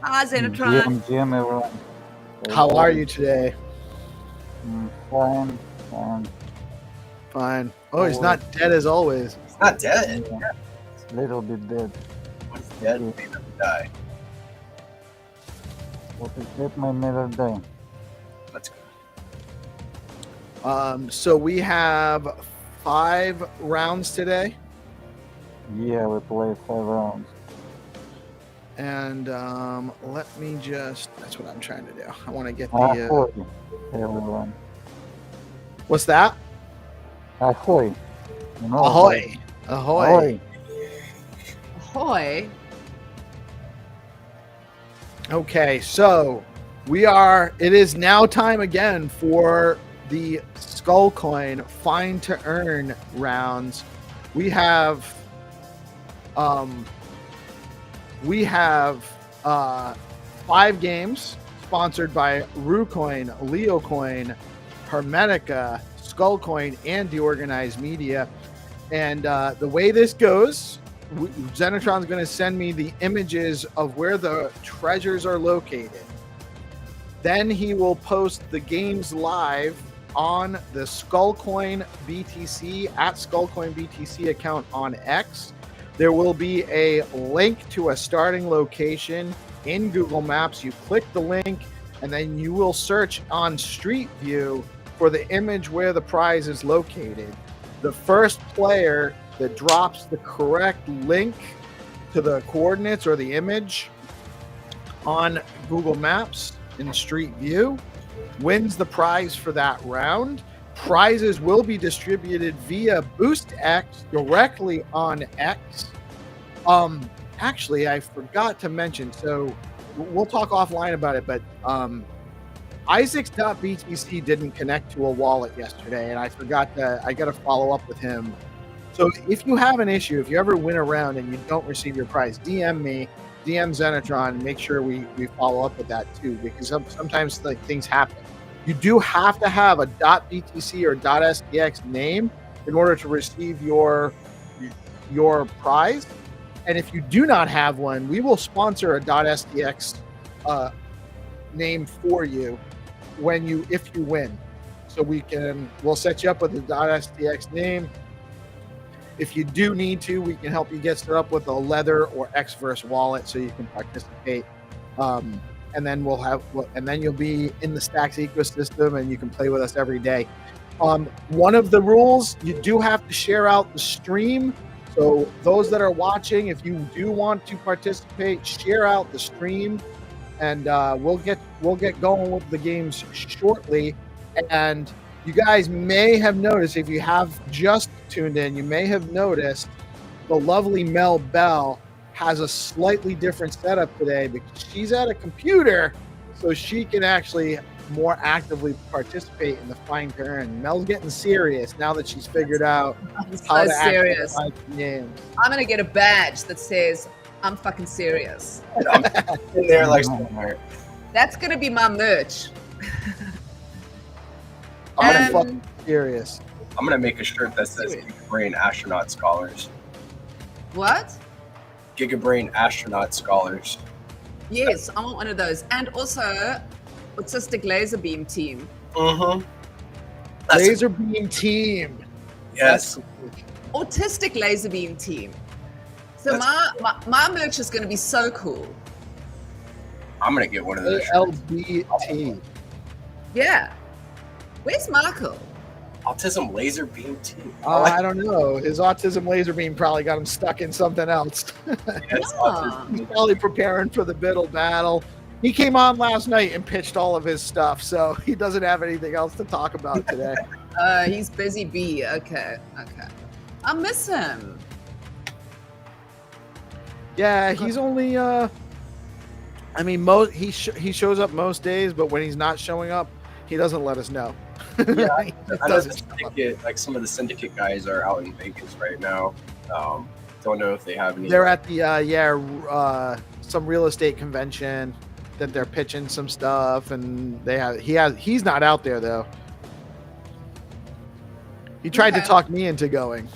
Hi, Xenitron. GM, everyone. How are you today? Fine. Fine. Oh, he's not dead as always. He's not dead. Yeah. It's a little bit dead. What's dead? Made him die. What is that? My never die. That's good. So we have 5 rounds today, Yeah, we play 5 rounds. and let me just—that's what I'm trying to do. I want to get the. Ahoy, everyone. What's that? Ahoy. You know, Ahoy! Ahoy! Ahoy. Okay, so it is now time again for the Skull Coin Find to Earn rounds. We have 5 games sponsored by RuCoin, LeoCoin, Hermetica, Skullcoin, and DeOrganized Media. And the way this goes, Xenitron's going to send me the images of where the treasures are located. Then he will post the games live on the Skullcoin BTC at Skullcoin BTC account on X. There will be a link to a starting location in Google Maps. You click the link, and then you will search on Street View for the image where the prize is located. The first player that drops the correct link to the coordinates or the image on Google Maps in Street View wins the prize for that round. Prizes will be distributed via BoostX directly on X. Actually, I forgot to mention, so we'll talk offline about it, but Isaacs.btc didn't connect to a wallet yesterday, and I got to follow up with him. So if you have an issue, if you ever win a round and you don't receive your prize, DM me, DM Xenitron, and make sure we follow up with that too, because sometimes like things happen. You do have to have a .btc or .stx name in order to receive your prize. And if you do not have one, we will sponsor a .stx name for you if you win. So we'll set you up with a .stx name. If you do need to, we can help you get set up with a Lether or Xverse wallet so you can participate. And then you'll be in the Stacks ecosystem and you can play with us every day. One of the rules, you do have to share out the stream. So those that are watching, if you do want to participate, share out the stream, and we'll get going with the games shortly. And you guys may have noticed, if you have just tuned in, you may have noticed the lovely Mel Bell has a slightly different setup today because she's at a computer, so she can actually more actively participate in the Find to Earn. Mel's getting serious now that she's figured out how to serious. actually find games. I'm gonna get a badge that says I'm fucking serious. I'm in there like somewhere. That's gonna be my merch. I'm fucking serious. I'm gonna make a shirt that says Gigabrain Astronaut Scholars. What? Gigabrain Astronaut Scholars. Yes, I want one of those. And also, autistic laser beam team. Mm-hmm. Laser beam team. Yes. Autistic laser beam team. So That's- my merch is going to be so cool. I'm gonna get one of those. ALBT. Yeah. Where's Michael? Autism laser beam team. I don't know. His autism laser beam probably got him stuck in something else. Yes, Yeah. autism. He's probably preparing for the Biddle battle. He came on last night and pitched all of his stuff, so he doesn't have anything else to talk about today. He's busy bee. Okay. I miss him. Yeah, he's only. I mean, he shows up most days, but when he's not showing up, he doesn't let us know. Yeah, He I know the doesn't. syndicate, like some of the syndicate guys are out in Vegas right now. Don't know if they have any. They're at the some real estate convention that they're pitching some stuff, and he's not out there though. He tried to Okay. talk me into going.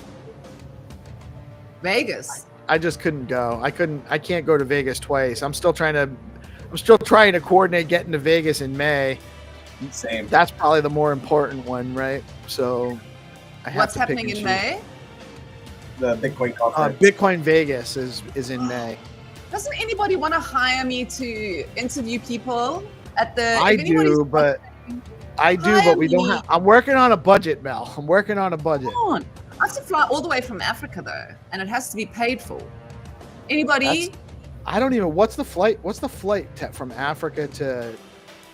Vegas. I just couldn't go. I can't go to Vegas twice. I'm still trying to coordinate getting to Vegas in May. Same. That's probably the more important one, right? So I have What's to pick happening and in choose. May? The Bitcoin conference. Bitcoin Vegas is in May. Doesn't anybody want to hire me to interview people at the? I if anybody's do, but we don't have. I'm working on a budget, Mel. I'm working on a budget. Come on. I have to fly all the way from Africa though, and it has to be paid for. Anybody? I don't even. What's the flight? What's the flight from Africa to?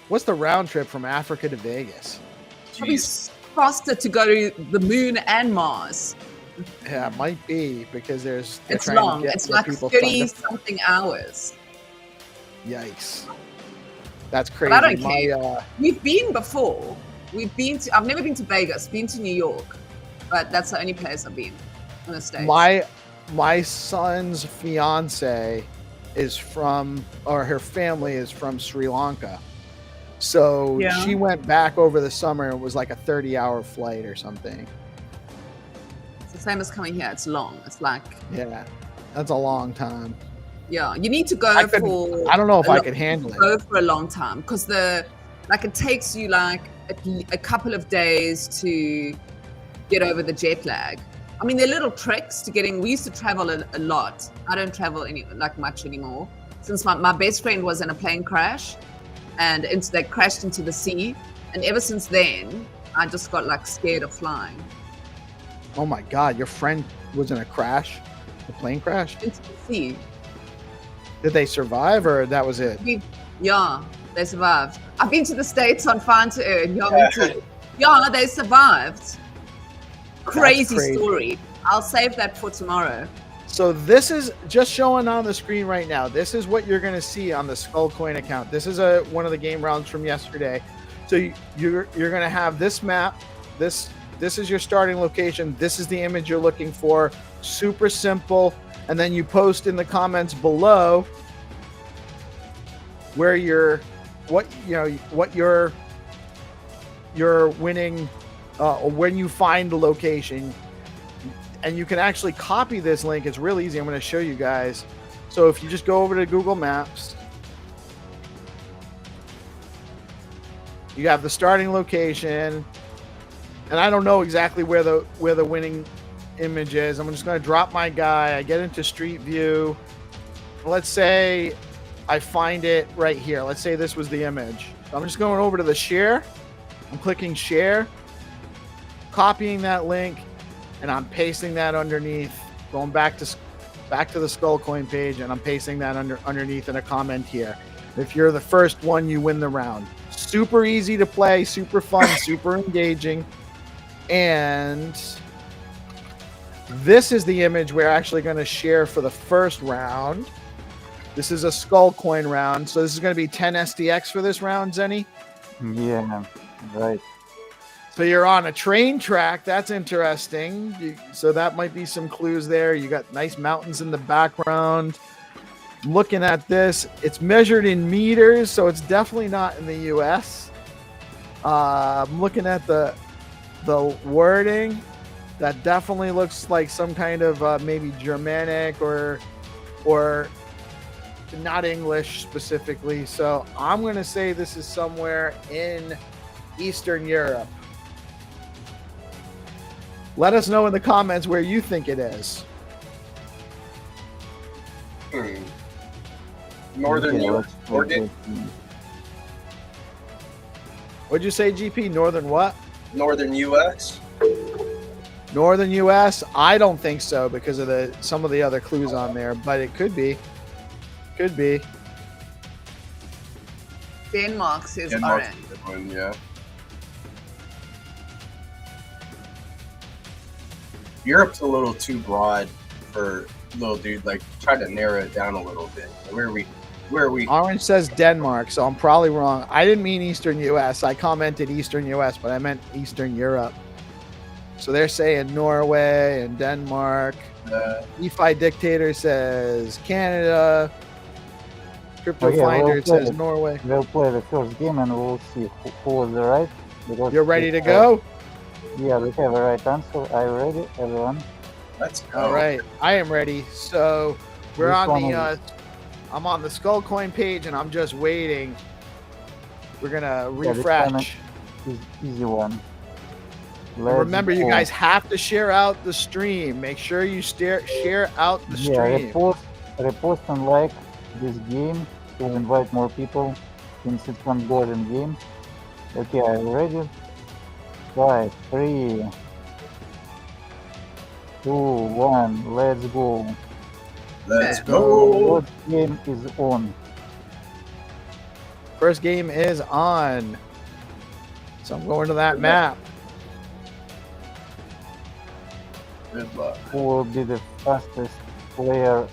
What's the round trip from Africa to Vegas? Probably Jeez. faster to go to the moon and Mars. Yeah, it might be because they're It's trying to long. get It's more like people 30 funded. something hours. Yikes. That's But crazy. I don't My, care. We've been before. I've never been to Vegas, been to New York, but that's the only place I've been in the States. my son's fiance is from, or her family is from Sri Lanka. So Yeah. she went back over the summer. It was like a 30-hour flight or something. It's the same as coming here. It's long. It's like, Yeah, that's a long time. yeah, you need to go I don't know if I could handle it. go for a long time because it takes you like a couple of days to get over the jet lag. I mean, there are little tricks to getting. We used to travel a lot. I don't travel much anymore since my best friend was in a plane crash, and they crashed into the sea. And ever since then, I just got like scared of flying Oh my God, your friend was in a crash, a plane crash. into the sea. Did they survive, or that was it? Yeah, they survived. I've been to the States on Fine to Earn. Yeah, me too. Yeah, they survived. Crazy story. I'll save that for tomorrow. So this is just showing on the screen right now. This is what you're going to see on the Skullcoin account. This is one of the game rounds from yesterday. So you're going to have this map. This is your starting location. This is the image you're looking for. Super simple. And then you post in the comments below where you're winning, or when you find the location. And you can actually copy this link. It's real easy. I'm going to show you guys. So if you just go over to Google Maps, you have the starting location, and I don't know exactly where the winning image is. I'm just going to drop my guy. I get into Street View. Let's say I find it right here. Let's say this was the image. So I'm just going over to the share. I'm clicking share, copying that link, and I'm pasting that underneath, going back to the Skullcoin page, and I'm pasting that underneath in a comment here. If you're the first one, you win the round. Super easy to play, super fun, super engaging. And this is the image we're actually going to share for the first round. This is a Skullcoin round. So this is going to be 10 SDX for this round, Zenny. Yeah, right. So you're on a train track. That's interesting. So that might be some clues there. You got nice mountains in the background. Looking at this, it's measured in meters, so it's definitely not in the US. I'm looking at the wording. That definitely looks like some kind of maybe Germanic or not English specifically. So I'm going to say this is somewhere in Eastern Europe. Let us know in the comments where you think it is. Northern Yeah, U.S. let's go. What'd you say, GP? Northern what? Northern U.S. Northern U.S.? I don't think so because of some of the other clues on there, but it could be. Could be. Denmark's is Denmark's orange. a good one, yeah. Europe's a little too broad for little dude. Like, try to narrow it down a little bit. Where are we? Orange says Denmark, so I'm probably wrong. I didn't mean Eastern U.S. I commented Eastern U.S., but I meant Eastern Europe. So they're saying Norway and Denmark. DeFi Dictator says Canada. Crypto Finder says Norway. We'll play the first game and we'll see who was the right. Because You're ready to go? Yeah, we have a right answer. Are you ready, everyone? Let's go. All right, I am ready. So we're Which on one the. I'm on the Skull Coin page, and I'm just waiting. We're gonna refresh. Easy one. And remember, you guys have to share out the stream. Make sure you share out the stream. Repost and like this game to invite more people since it's one golden game. Okay, are you ready? 5, 3, 2, 1, let's go. Let's go. First game is on. First game is on. So I'm going to that map. Good luck. Who will be the fastest player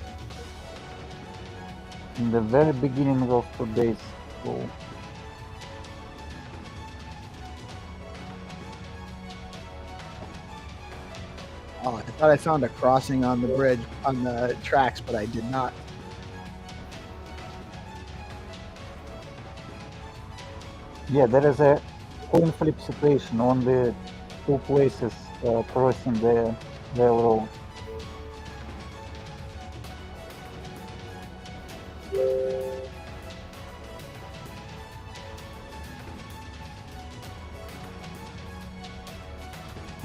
in the very beginning of today's show? Oh, I thought I found a crossing on the bridge, on the tracks, but I did not. Yeah, there is a coin flip situation on the two places crossing the railroad.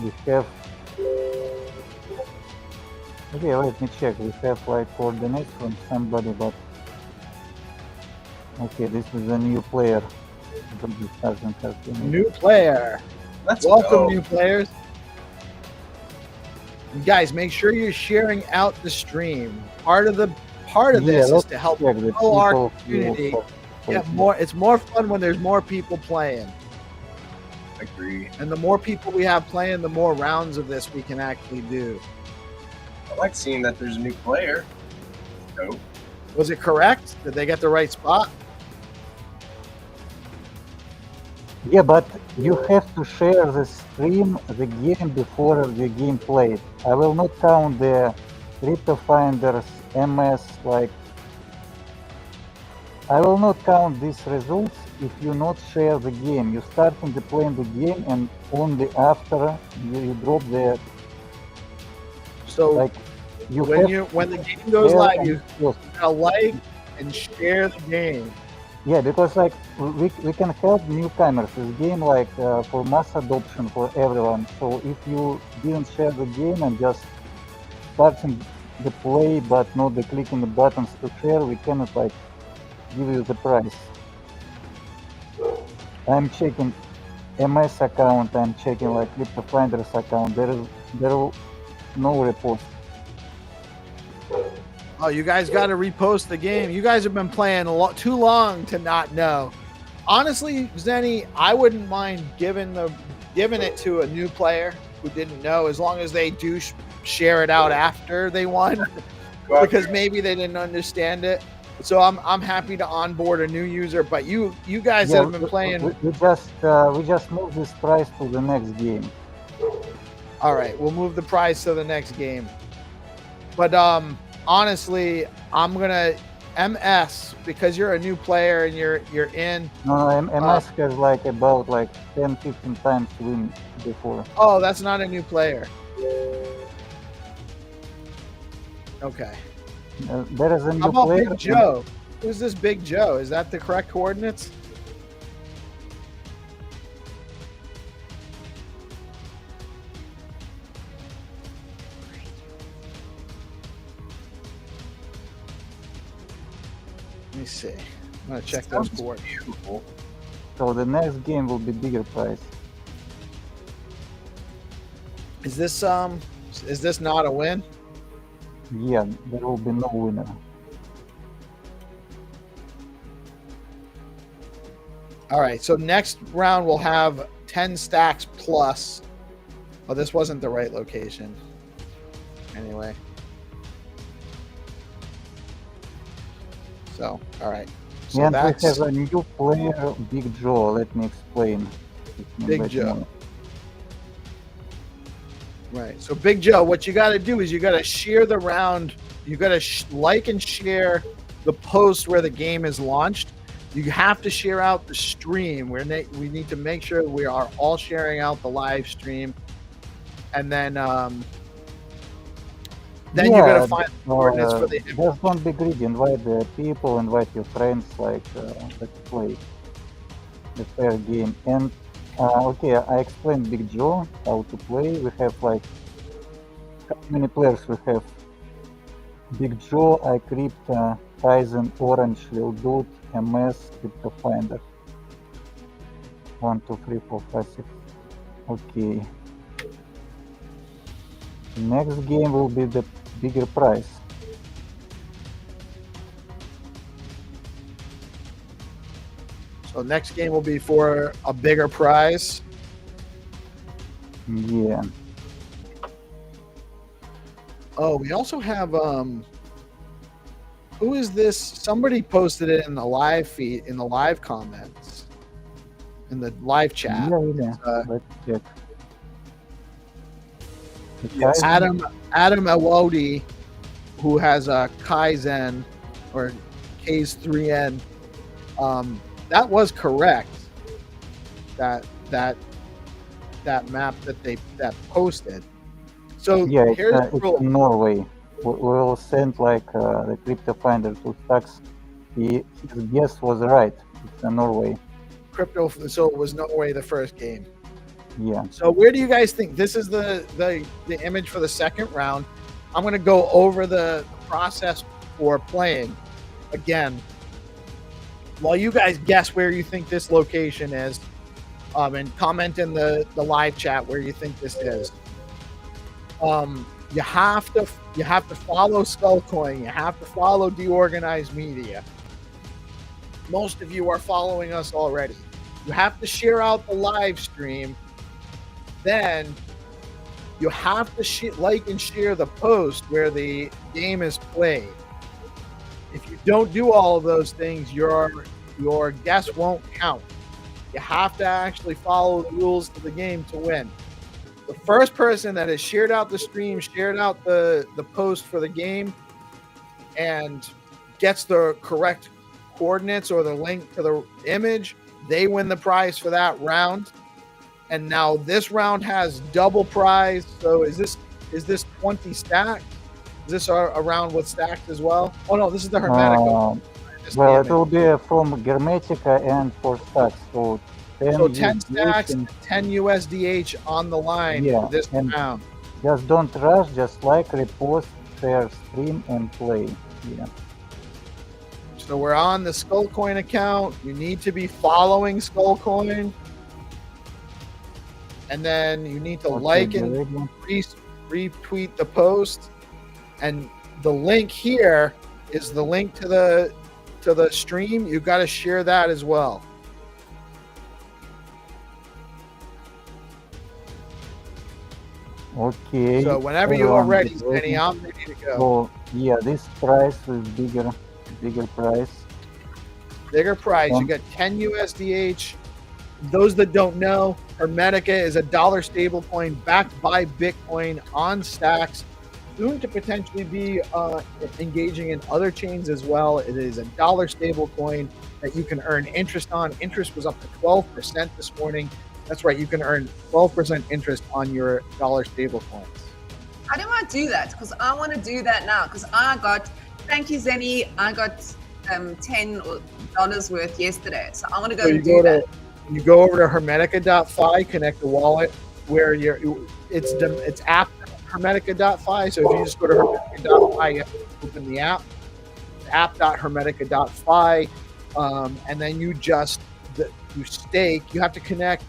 We have. Okay, let me check. We have like coordinates from somebody, but okay, this is a new player. This doesn't have any. New player. Let's Welcome, go. new players. You guys, make sure you're sharing out the stream. Part of this is to help check the grow our people community. who- Get more. It's more fun when there's more people playing, Agree. and the more people we have playing, the more rounds of this we can actually do. I like seeing that there's a new player. Dope. Was it correct? Did they get the right spot? Yeah, but you have to share the stream, the game before the game played. I will not count the Crypto Finders, MS, like. I will not count these results if you not share the game. You starting to play the game and only after you drop the So like you when have when the game goes share live, and you post. gotta like and share the game. Yeah, because like we can help newcomers. This game like for mass adoption for everyone. So if you didn't share the game and just starting the play but not the clicking the buttons to share, we cannot like give you the prize. I'm checking MS account. I'm checking like Crypto Finders account. There is no repost. Oh, you guys got to repost the game. You guys have been playing too long to not know. Honestly, Zenny, I wouldn't mind giving it to a new player who didn't know, as long as they do share it out after they won, because maybe they didn't understand it. So I'm happy to onboard a new user. But you guys that have been playing, We just move this prize to the next game. all right, we'll move the prize to the next game. But honestly, I'm gonna MS, because you're a new player and you're in. No, MS has like about like 10-15 times win before. Oh, that's not a new player. Okay. There is a How new about player. Big Joe? Who's this Big Joe? Is that the correct coordinates? Let me see. I'm gonna check those coordinates. Beautiful. So the next game will be bigger prize. Is this not a win? Yeah, there will be no winner. All right, so next round we'll have 10 stacks plus. Oh, this wasn't the right location. Anyway. So, all right. So And that's we have a new player, Big Joe. Let me explain. Big Joe. Right. So Big Joe, what you got to do is you got to share the round. You got to like and share the post where the game is launched. You have to share out the stream. We need to make sure we are all sharing out the live stream, and then you got to find the coordinates for the. Just don't be greedy. Invite the people. Invite your friends. Like let's play the fair game. And okay, I explained Big Joe how to play. We have like how many players we have? Big Joe, iCrypt, Kaizen, Orange, Lil Dude, MS, Crypto Finder. 1, 2, 3, 4, 5, 6. Okay. Next game will be the bigger prize. So next game will be for a bigger prize. Yeah. Oh, we also have who is this? Somebody posted it in the live feed, in the live comments, in the live chat. Yeah. Let's check. It's Adam Awodi, who has a Kaizen or K's 3N. That was correct. That map that posted. So yeah, here's the it's rule. in Norway. We'll send like the Crypto Finder to Stacks. His guess was right. It's in Norway. So it was Norway the first game. Yeah. So where do you guys think this is the image for the second round? I'm going to go over the process for playing again. While you guys guess where you think this location is, and comment in the live chat where you think this is. You have to follow Skullcoin. You have to follow DeOrganized Media. Most of you are following us already. You have to share out the live stream. Then you have to like and share the post where the game is played. If you don't do all of those things, your guess won't count. You have to actually follow the rules of the game to win. The first person that has shared out the stream, shared out the post for the game, and gets the correct coordinates or the link to the image, they win the prize for that round. And now this round has double prize. So is this 20 stacks? Is this a round with stacks as well? Oh no, this is the Hermetica. Well, it will be from Hermetica and for stacks. So 10 stacks, and 10 USDH on the line for this round. Just don't rush. Just like, repost, share, stream, and play. Yeah. So we're on the Skullcoin account. You need to be following Skullcoin. And then you need to like and retweet the post. And the link here is the link to the stream. You got to share that as well. Okay. So whenever you are ready, Penny, I'm ready to go. So yeah, this price is bigger price. Bigger price. You got 10 USDH. Those that don't know, Hermetica is a dollar stable coin backed by Bitcoin on Stacks, soon to potentially be engaging in other chains as well. It is a dollar stable coin that you can earn interest on. Interest was up to 12% this morning. That's right, you can earn 12% interest on your dollar stable coins. How do I do that? Because I want to do that now. Because thank you, Zenny. I got $10 worth yesterday. So I'm gonna go So and do that. you go over to Hermetica.fi, connect the wallet where it's app Hermetica.fi. So if you just go to Hermetica.fi, you have to open the app.hermetica.fi, and then you stake. You have to connect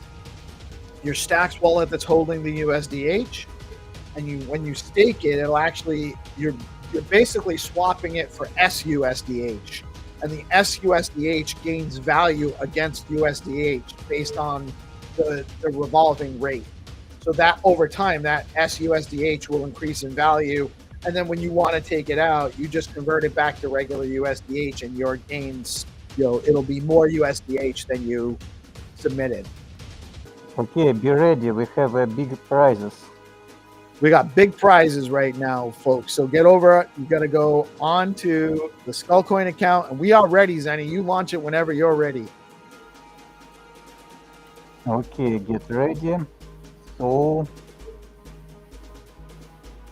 your Stacks wallet that's holding the USDH, and when you stake it, it'll actually you're basically swapping it for SUSDH, and the SUSDH gains value against USDH based on the revolving rate. So that over time, that SUSDH will increase in value, and then when you want to take it out, you just convert it back to regular USDH, and your gains, it'll be more USDH than you submitted. Okay, be ready. We have big prizes. We got big prizes right now, folks. So get over it. You got to go on to the Skullcoin account, and we are ready, Zenny. You launch it whenever you're ready. Okay, get ready. So,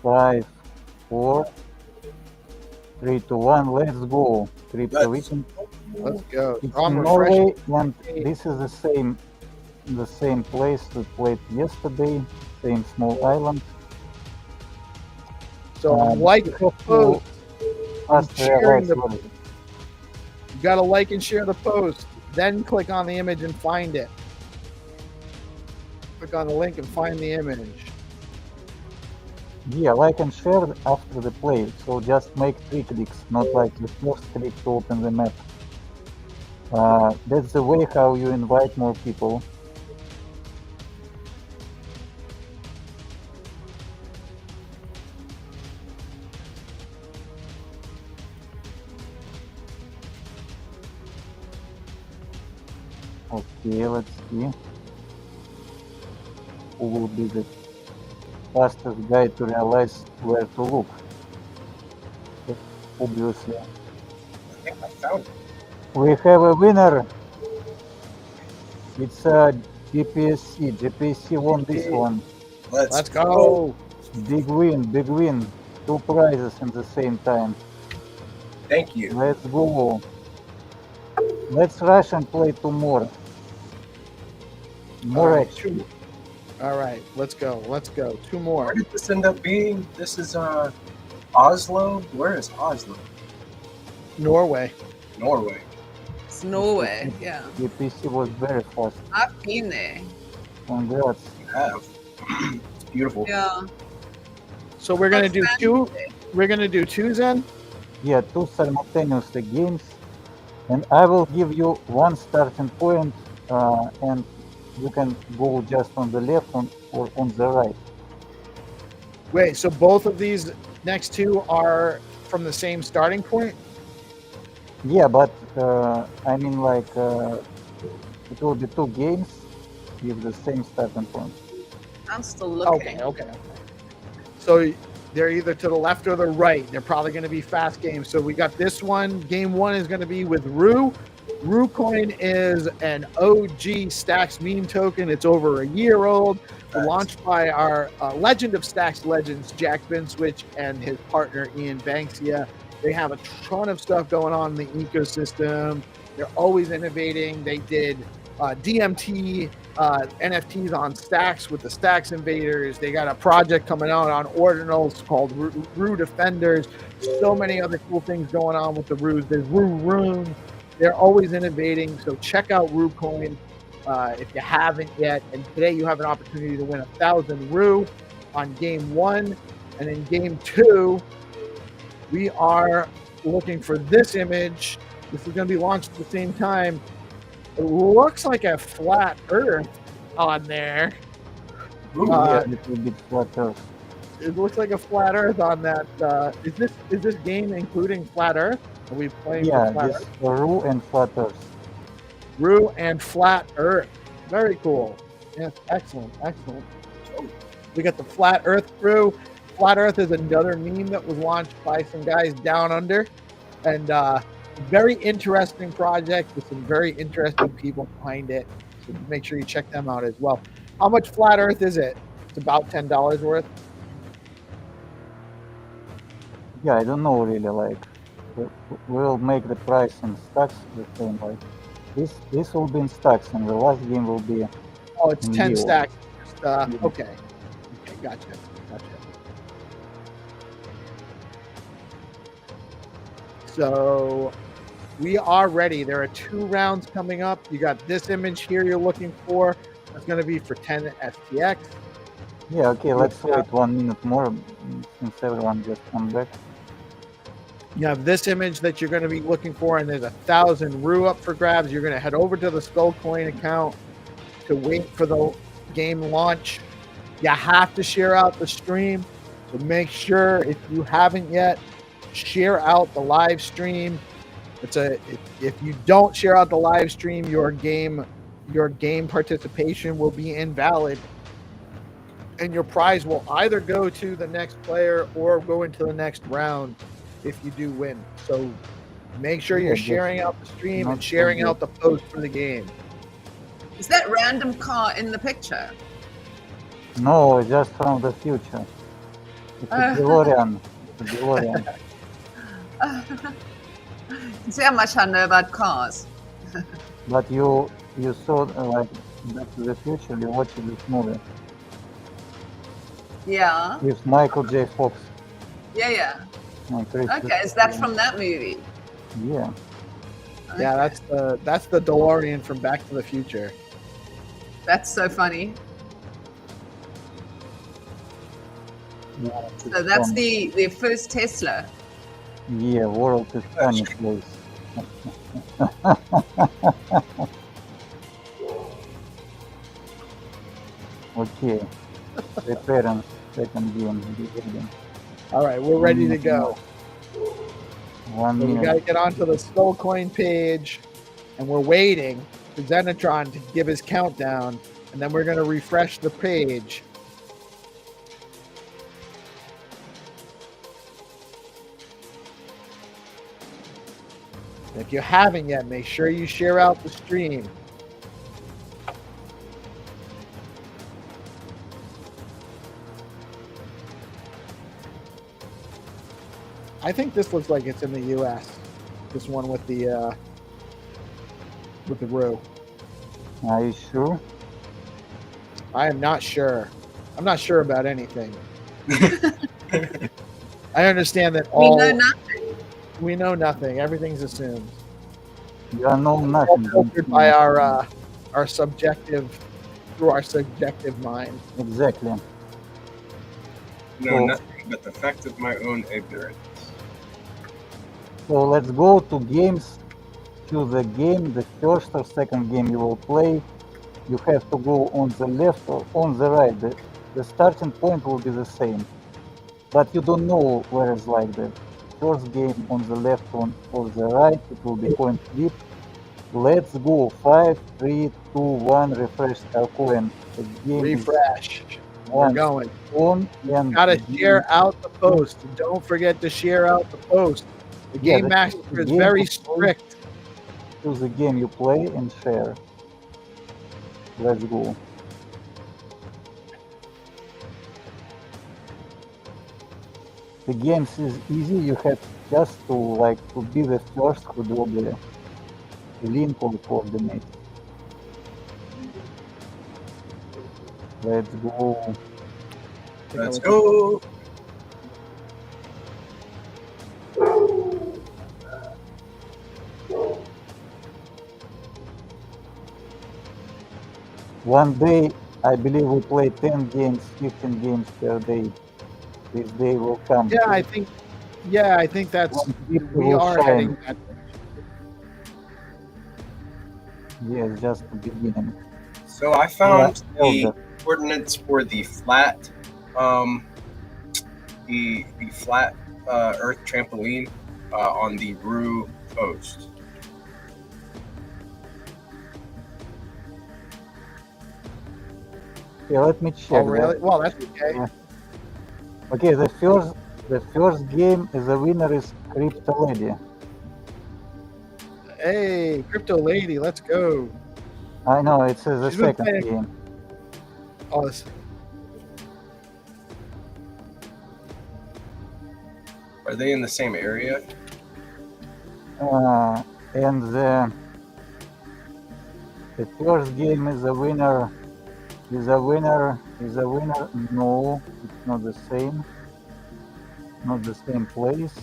5, 4, 3, 2, 1. Let's go. Crypto weekend. Let's go. It's I'm in Norway, refreshing. and this is the same place we played yesterday. Same small island. So like the post. You got to like and share the post. Then click on the image and find it. Click on the link and find the image. Yeah, like and share after the play. So just make 3 clicks, not like the first click to open the map. That's the way how you invite more people. Okay, let's see. Who will be the fastest guy to realize where to look? Obviously. I think I found it. We have a winner. It's GPSC. GPSC won this one. Let's go. Big win. 2 prizes in the same time. Thank you. Let's go. Let's rush and play 2 more. More action. All right, let's go. 2 more. Where did this end up being? This is Oslo. Where is Oslo? Norway. Norway. It's Norway. Yeah, GPC was very fast. I've been there. Congrats. You have. It's beautiful. Yeah. So we're gonna do 2. We're gonna do 2, Zen. Yeah, 2 simultaneous games, and I will give you 1 starting point, and you can go just on the left or on the right. Wait, so both of these next 2 are from the same starting point? Yeah, but I mean, like, it will be 2 games with the same starting point. I'm still looking. Okay. So they're either to the left or the right. They're probably going to be fast games. So we got this one. Game 1 is going to be with Rue. RueCoin is an OG Stacks meme token. It's over a year old. Launched by our legend of Stacks legends, Jack Binswitch, and his partner, Ian Banksia. They have a ton of stuff going on in the ecosystem. They're always innovating. They did DMT NFTs on Stacks with the Stacks Invaders. They got a project coming out on Ordinals called Rue Defenders. So many other cool things going on with the Rues. There's Rue Rune. They're always innovating. So check out RueCoin if you haven't yet. And today you have an opportunity to win 1,000 Rue on game 1. And in game 2, we are looking for this image. This is going to be launched at the same time. It looks like a flat Earth on there. Yeah, it will be flat Earth. It looks like a flat Earth on that. Is this game including flat Earth? Are we playing? Yeah, flat this Earth? Rue and flat Earth. Rue and flat Earth. Very cool. Yes, excellent. We got the flat Earth Rue. Flat Earth is another meme that was launched by some guys down under, and very interesting project with some very interesting people behind it. So make sure you check them out as well. How much flat Earth is it? It's about $10 worth. Yeah, I don't know really, like, we'll make the price in stacks the same. Like this will be in stacks, and the last game will be. Oh, it's 10 Leo. stacks. Yeah. Okay. Okay, gotcha. So we are ready. There are 2 rounds coming up. You got this image here you're looking for. That's going to be for 10 STX. Yeah, okay, let's wait 1 minute more since everyone just come back. You have this image that you're going to be looking for, and there's 1,000 RU up for grabs. You're going to head over to the Skullcoin account to wait for the game launch. You have to share out the stream, so make sure if you haven't yet, share out the live stream. If you don't share out the live stream, your game participation will be invalid, and your prize will either go to the next player or go into the next round if you do win. So make sure you're sharing out the stream and sharing out the post for the game. Is that random car in the picture? No, just from the future. It's a DeLorean. It's a DeLorean. You see how much I know about cars. But you saw like Back to the Future. You watched this movie Yeah. with Michael J. Fox. Yeah. And Chris Okay, is that from that movie? Yeah. Yeah, that's the DeLorean from Back to the Future. That's so funny. Yeah, So that's the first Tesla. Yeah, world is funny place. Okay. Preparing second game. All right, we're ready to go. 1 So we minute. got to get onto the Skullcoin page, and we're waiting for Xenitron to give his countdown, and then we're going to refresh the page. If you haven't yet, make sure you share out the stream. I think this looks like it's in the U.S. This one with the RU. Are you sure? I am not sure. I'm not sure about anything. I understand that We know nothing. we know nothing. Everything's assumed. You are know All nothing. filtered by our subjective, through our subjective mind. Exactly. No, Cool. nothing but the fact of my own ignorance. So let's go to games. Choose a game, the first or second game you will play. You have to go on the left or on the right. The starting point will be the same. But you don't know where it's like the first game on the left or the right. It will be coin flip. Let's go. 5, 3, 2, 1. Refresh our coin. The game Refresh. We're Once. going. is on and Gotta the share out the post. Don't forget to share out the post. The Yeah, game the master is game very to play. strict. Choose the game you play and share. Let's go. The games is easy. You have just to be the first who draw the link or coordinate. Let's go. Let's go. One day, I believe we play 10 games, 15 games per day. This day will come. Yeah, I think that's One people we will are shine. heading that. Yes, just the beginning. So I found Yeah, the coordinates for the flat, the flat Earth trampoline on the RU post. Okay, let me check. Oh, that. really? Well, that's okay. Okay, the first game is the winner is Crypto Lady. Hey, Crypto Lady, let's go. I know it's the She's been second playing- game. Oh, this, Are they in the same area? And the first game is a winner. Is a winner. No, it's not the same. Not the same place.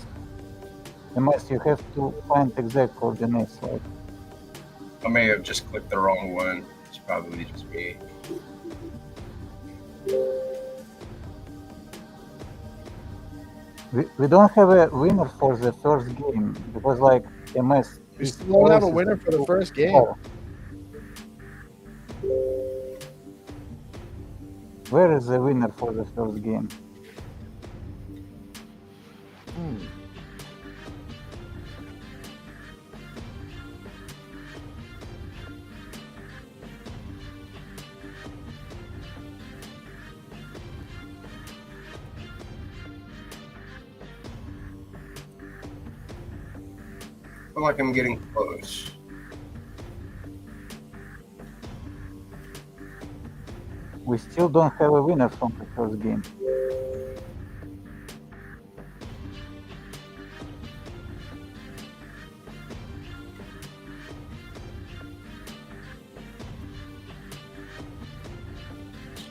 Unless you have to find exact coordinates. Like I may have just clicked the wrong one. It's probably just me. we don't have a winner for the first game because like MS. We still don't have a winner for the first game. Where is the winner for the first game? I feel like I'm getting close. We still don't have a winner from the first game.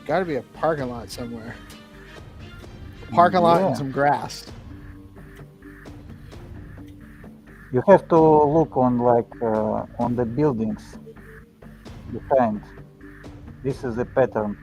Got to be a parking lot somewhere. A parking lot and some grass. You have to look on like on the buildings behind. This is the pattern.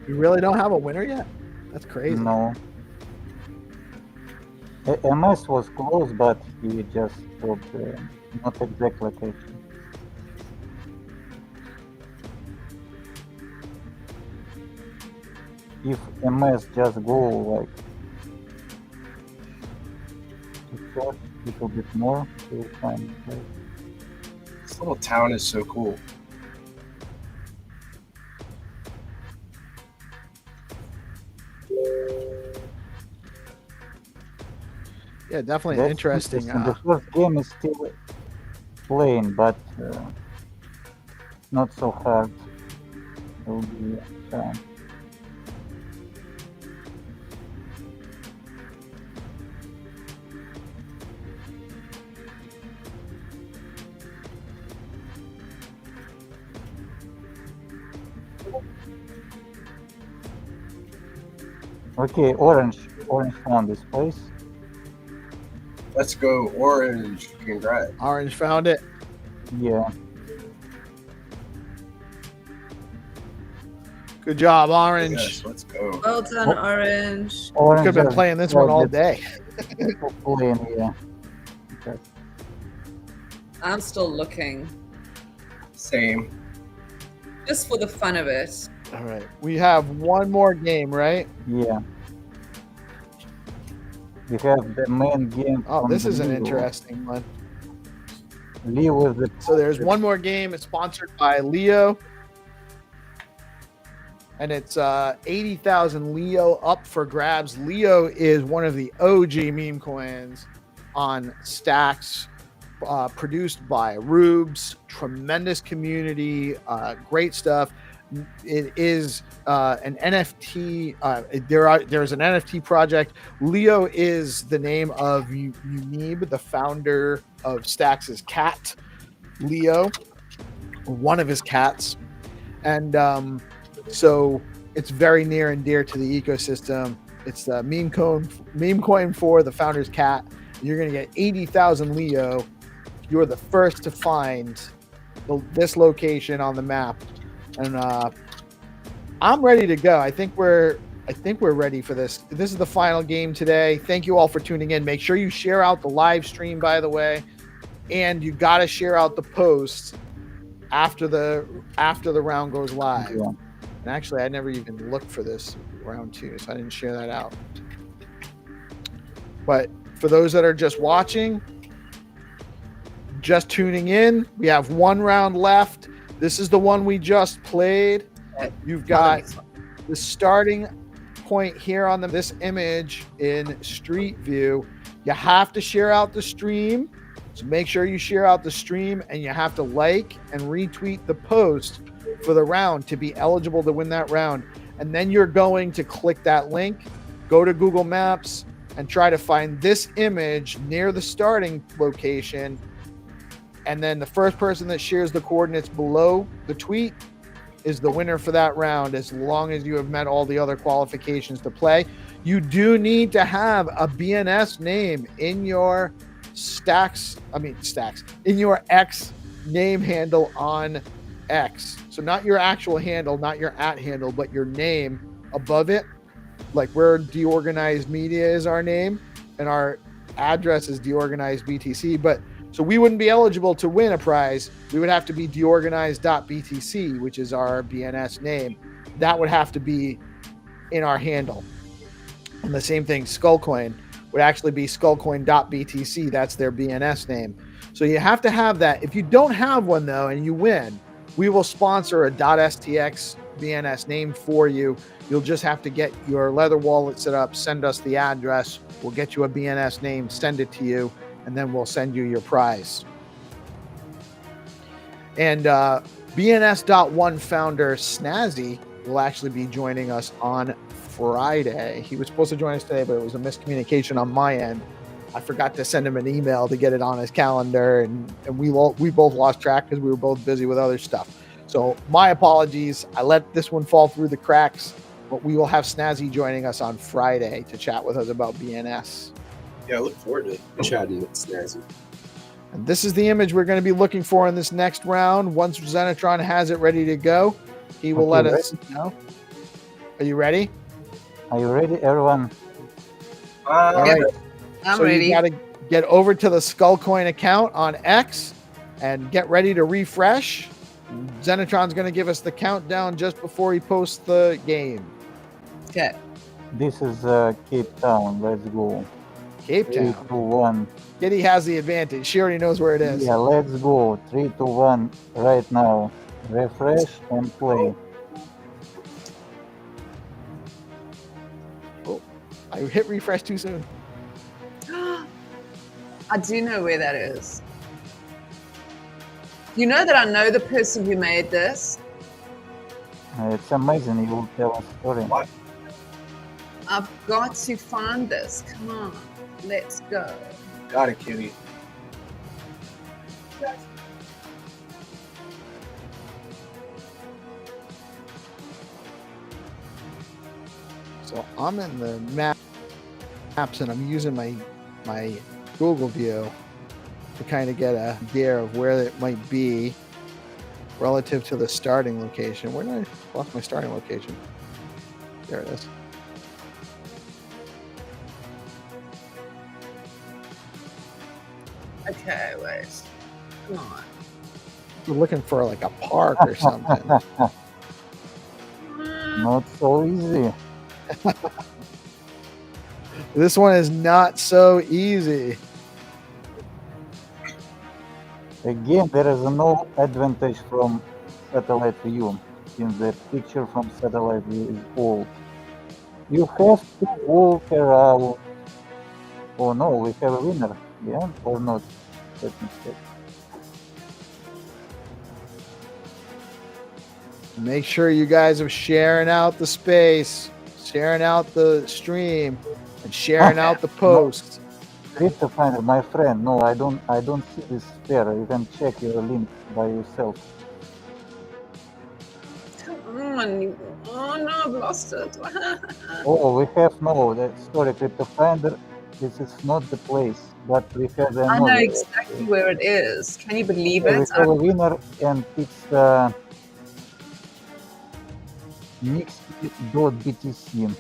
We really don't have a winner yet? That's crazy. No. MS was close, but he just took not exact location. If MS just go like to search a little bit more, he will find it. This little town is so cool. Yeah, definitely That's interesting. The first game is still plain, but not so hard. It will be fun. Okay, orange found this place. Let's go, orange. Congrats. Orange found it. Yeah. Good job, Orange. Yes, let's go. Well done, Orange. Orange Could have been has playing this one all got day. it playing, yeah. Okay. I'm still looking, Same. just for the fun of it. All right. We have one more game, right? Yeah. We have the main game. Oh, from this the is an Leo. interesting one. Leo is the So there's one more game. It's sponsored by Leo. And it's 80,000 Leo up for grabs. Leo is one of the OG meme coins on Stacks, produced by Rubes. Tremendous community, great stuff. It is an NFT. There's an NFT project. Leo is the name of Unib, the founder of Stacks' cat, Leo, one of his cats, and so it's very near and dear to the ecosystem. It's the meme coin for the founder's cat. You're gonna get 80,000 Leo. You're the first to find this location on the map. And I'm ready to go. I think we're ready for this. This is the final game today. Thank you all for tuning in. Make sure you share out the live stream, by the way, and you got to share out the post after the round goes live. Yeah. And actually, I never even looked for this round 2, so I didn't share that out. But for those that are just watching, just tuning in, we have 1 round left. This is the one we just played. You've got the starting point here on this image in Street View. You have to share out the stream. So make sure you share out the stream, and you have to like and retweet the post for the round to be eligible to win that round. And then you're going to click that link, go to Google Maps, and try to find this image near the starting location. And then the first person that shares the coordinates below the tweet is the winner for that round, as long as you have met all the other qualifications to play. You do need to have a BNS name in your in your X name handle on X. So not your actual handle, not your @ handle, but your name above it. Like where DeOrganized Media is our name, and our address is DeOrganized BTC. But so we wouldn't be eligible to win a prize. We would have to be deorganized.btc, which is our BNS name. That would have to be in our handle. And the same thing, Skullcoin would actually be skullcoin.btc. That's their BNS name. So you have to have that. If you don't have one, though, and you win, we will sponsor a .stx BNS name for you. You'll just have to get your Leather wallet set up, send us the address. We'll get you a BNS name, send it to you, and then we'll send you your prize. And BNS.1 founder Snazzy will actually be joining us on Friday. He was supposed to join us today, but it was a miscommunication on my end. I forgot to send him an email to get it on his calendar, and we both lost track because we were both busy with other stuff. So my apologies. I let this one fall through the cracks, but we will have Snazzy joining us on Friday to chat with us about BNS. Yeah, I look forward to chatting with Snazzy. And this is the image we're going to be looking for in this next round. Once Xenitron has it ready to go, he will let us know. Are you ready? Are you ready, everyone? All right. I'm so ready. You got to get over to the Skullcoin account on X and get ready to refresh. Xenitron's going to give us the countdown just before he posts the game. Okay. This is Cape Town. Let's go. Cape 3, Town. 2, 1. Kitty has the advantage. She already knows where it is. Yeah, let's go. 3, 2, 1. Right now. Refresh and play. Oh, I hit refresh too soon. I do know where that is. You know that I know the person who made this? It's amazing. You will tell a story. What? I've got to find this. Come on. Let's go. Got it, Kitty. So I'm in the maps and I'm using my Google view to kind of get a idea of where it might be relative to the starting location. Where did I lost my starting location? There it is. Okay, wait. Come on. We're looking for like a park or something. Not so easy. This one is not so easy. Again, there is no advantage from satellite view, since the picture from satellite view is old. You have to walk around. Oh no, we have a winner, yeah, or not? Let me check. Make sure you guys are sharing out the space, sharing out the stream, and sharing out the post. Christopher, my friend, no, I don't see this there. You can check your link by yourself. Come on. Oh no, I've lost it. Oh, we have sorry, CryptoFinder. This is not the place, but we have I another. know exactly where it is. Can you believe We it? have a winner, and it's mixed.btc.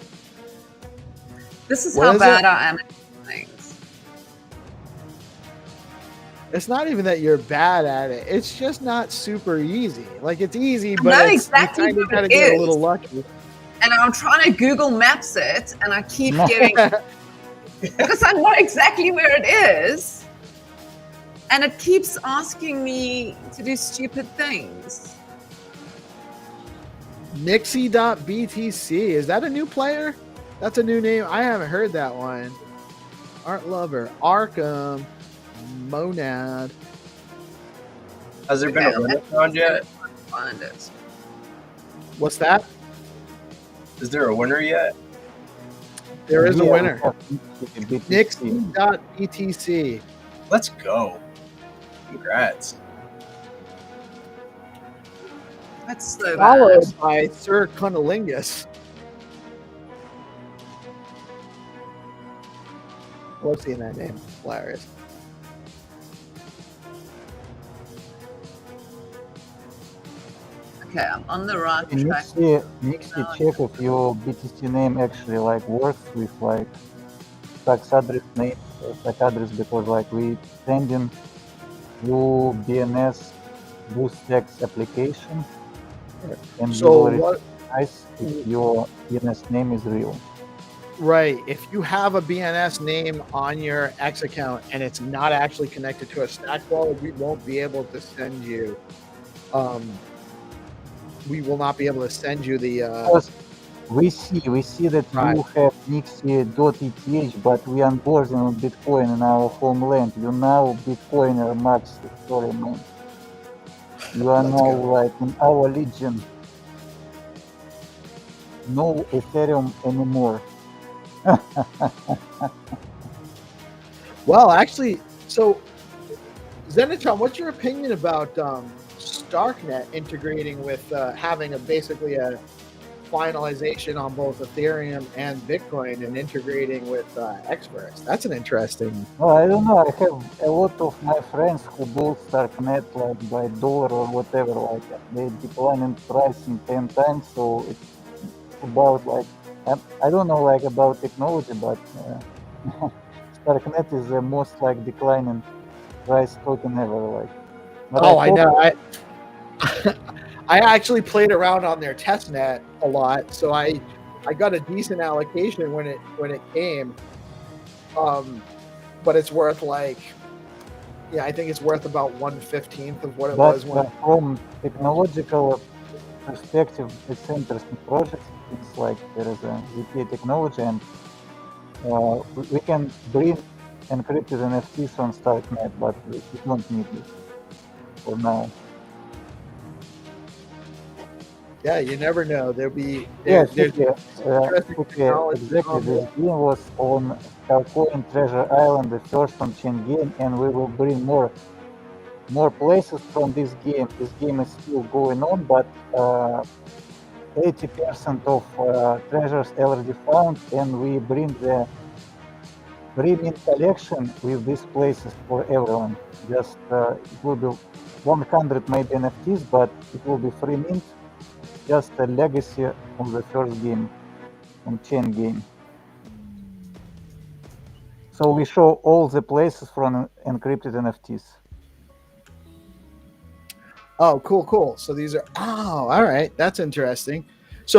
This is What how is bad it? I am at things. It's not even that you're bad at it. It's just not super easy. Like it's easy, I but know it's, exactly you kind of what got to it get a is. little lucky. And I'm trying to Google Maps it, and I keep getting because I know exactly where it is, and it keeps asking me to do stupid things. Nixie.btc. Is that a new player? That's a new name. I haven't heard that one. Art Lover. Arkham. Monad. Has there been a winner found yet? Find it. What's that? Is there a winner yet? There is a winner. BTC. Nixie.btc. Let's go. Congrats. That's so Followed bad. by Sir Cunnilingus. Love seeing that name. Hilarious. Okay, I'm on the right track. Nixie, check if your BTC name actually like works with like tax address name, tax address, because like we sending you BNS boost tax application, and So you will what? recognize if your BNS name is real. Right. If you have a BNS name on your X account and it's not actually connected to a stack wallet, we won't be able to send you. We will not be able to send you the. Because we see that Right. you have Nixie.eth, but we onboarding on Bitcoin in our homeland. You now Bitcoiner Max. Sorry, man. You are Let's now go. like in our legion. No Ethereum anymore. Well, actually, so Xenitron, what's your opinion about Starknet integrating with having basically a finalization on both Ethereum and Bitcoin and integrating with experts? That's an interesting. Well, I don't know. I have a lot of my friends who bought Starknet like by dollar or whatever. Like they decline in price in 10 times. So it's about like I don't know like about technology, but Starknet is the most like declining price token ever. Like. But I know. I actually played around on their testnet a lot, so I got a decent allocation when it came. But it's worth like, I think it's worth about 1/15 of what it was when. From technological perspective, it's interesting project. It's like there is a ZK technology, and we can bring encrypted NFTs on Starknet, but we don't need it for now. Yeah, you never know. There'll be Yes, there's exactly. This game was on Calcoin Treasure Island, the first on-chain game, and we will bring more places from this game. This game is still going on, but 80% of treasures already found, and we bring the pre-mint collection with these places for everyone. Just it will be 100 maybe NFTs, but it will be free mint. Just a legacy of the first game, on-chain game. So we show all the places from encrypted NFTs. Oh, cool. So these are all right. That's interesting. So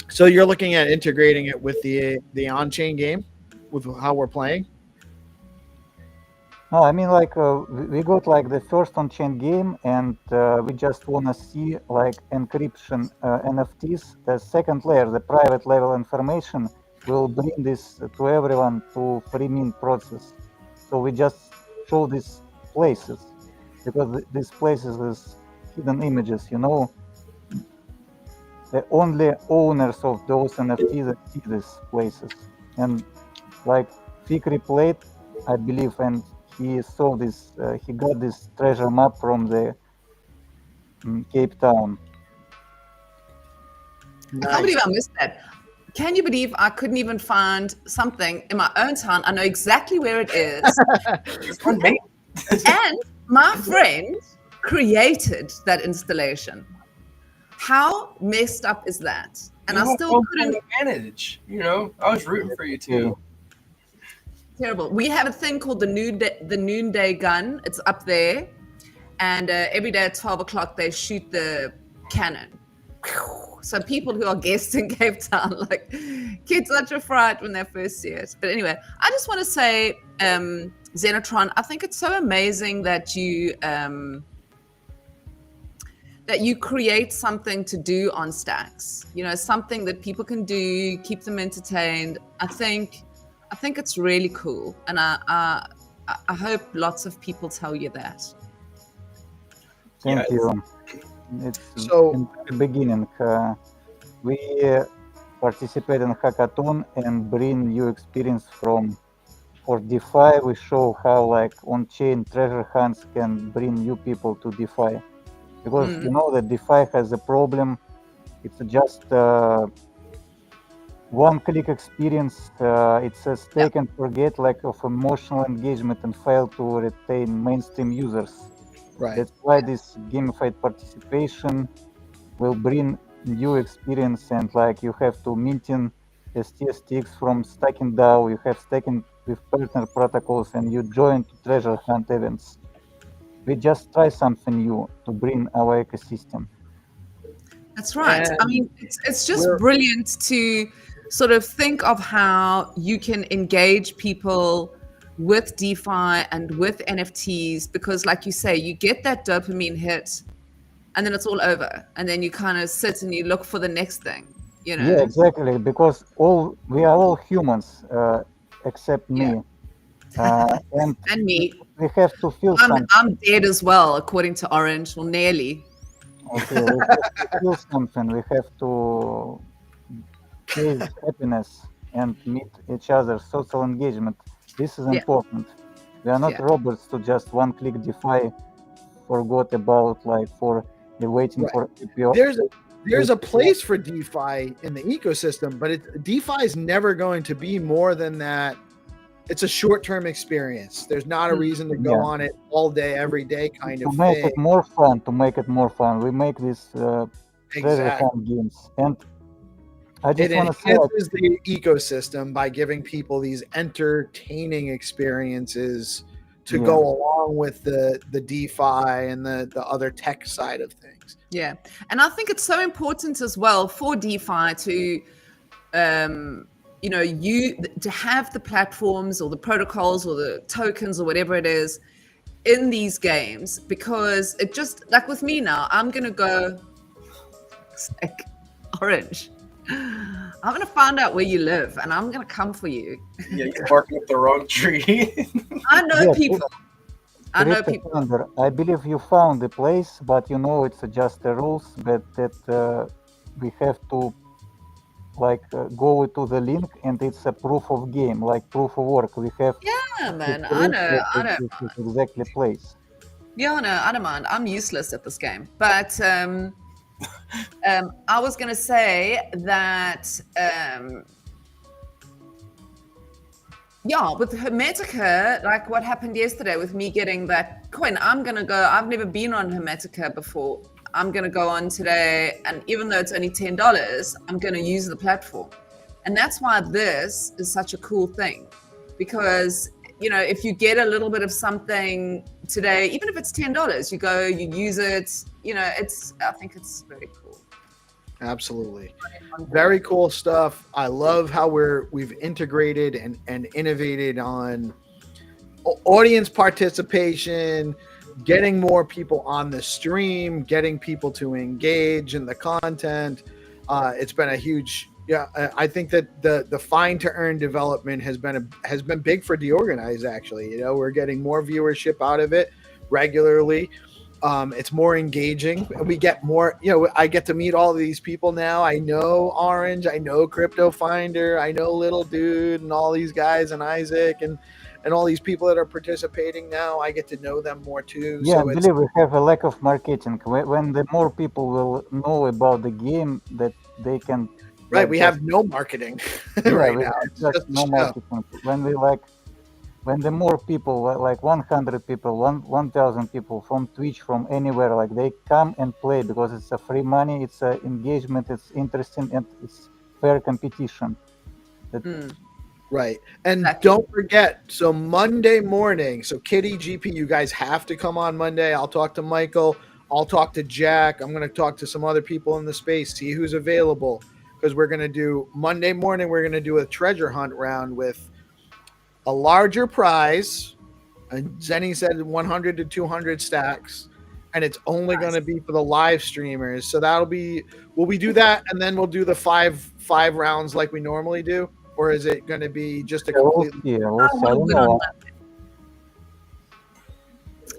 so you're looking at integrating it with the on-chain game, with how we're playing. No, I mean like we got like the first on-chain game, and we just wanna see like encryption NFTs. The second layer, the private level information, will bring this to everyone to free mint process. So we just show these places because these places is hidden images. The only owners of those NFTs see these places, and like Fikri played, I believe, and he saw this. He got this treasure map from the Cape Town. I can't believe I missed that. Can you believe I couldn't even find something in my own town? I know exactly where it is. And my friend created that installation. How messed up is that? And I still couldn't manage. I was rooting for you too. terrible. We have a thing called the noonday gun. It's up there, and every day at 12 o'clock they shoot the cannon. So people who are guests in Cape Town like get such a fright when they first see it. But anyway, I just want to say, Xenitron, I think it's so amazing that you create something to do on Stacks. You know, something that people can do, keep them entertained. I think it's really cool, and I hope lots of people tell you that. Thank you. It's So- in the beginning, we participate in hackathon and bring new experience for DeFi. We show how like on-chain treasure hunts can bring new people to DeFi, because you know that DeFi has a problem. It's just one-click experience. It's a stake and forget like of emotional engagement and fail to retain mainstream users. Right. That's why this gamified participation will bring new experience, and like you have to maintain STSTX from stacking DAO, you have stacking with partner protocols, and you join to treasure hunt events. We just try something new to bring our ecosystem. That's right. I And mean, it's just we're- brilliant to sort of think of how you can engage people with DeFi and with NFTs, because like you say, you get that dopamine hit and then it's all over. And then you kind of sit and you look for the next thing, you know? Yeah, exactly. Because we are all humans, except me, and And me. we have to feel something. I'm dead as well, according to Orange, well, nearly. Okay, we have to feel something. We have to taste happiness and meet each other. Social engagement. This is Yeah. important. We are not Yeah. robots to just one-click DeFi. Forgot about like for the waiting Right. for APO. There's a place for DeFi in the ecosystem, but DeFi is never going to be more than that. It's a short-term experience. There's not a reason to go Yeah. on it all day, every day kind To of make thing. it more fun, we make these treasure Exactly. hunt games, and I It just want to say, like, enhances the ecosystem by giving people these entertaining experiences to Yeah. go along with the DeFi and the other tech side of things. Yeah. And I think it's so important as well for DeFi to, to have the platforms or the protocols or the tokens or whatever it is in these games, because it just, like with me now, I'm going to go, like, Orange, I'm going to find out where you live and I'm going to come for you. Yeah, you're barking up the wrong tree. I know Yeah, people. I know Crypto people. Thunder, I believe you found the place, but you know it's just the rules that we have to go to the link, and it's a proof of game, like proof of work. We have Yeah, to man. I prove know. that I know. this is exactly place. Yeah, no, I don't mind. I'm useless at this game. But I was going to say that, with Hermetica, like what happened yesterday with me getting that coin, I'm going to go, I've never been on Hermetica before. I'm going to go on today. And even though it's only $10, I'm going to use the platform. And that's why this is such a cool thing, because if you get a little bit of something today, even if it's $10, you go, you use it, I think it's very cool. Absolutely. Very cool stuff. I love how we've integrated and innovated on audience participation, getting more people on the stream, getting people to engage in the content. It's been a huge, I think that the fine to earn development has been big for DeOrganized, actually. We're getting more viewership out of it regularly. It's more engaging. We get more, I get to meet all of these people now. I know Orange, I know Crypto Finder, I know Little Dude, and all these guys, and Isaac, and all these people that are participating now. I get to know them more too. Yeah, So I believe we have a lack of marketing. When the more people will know about the game, that they can. right, we have no marketing right now. It's Just just no a show. marketing. When the more people, like 100 people, 1,000 people from Twitch, from anywhere, like they come and play because it's a free money, it's a engagement, it's interesting, and it's fair competition. Right. And Exactly. don't forget, so Monday morning, so Kitty, GP, you guys have to come on Monday. I'll talk to Michael. I'll talk to Jack. I'm going to talk to some other people in the space, see who's available. Because we're going to do Monday morning, we're going to do a treasure hunt round with a larger prize. And Zenny said 100 to 200 stacks. And it's only going to be for the live streamers. So that'll be, will we do that? And then we'll do the five rounds like we normally do? Or is it going to be just a complete? We'll see. I don't know.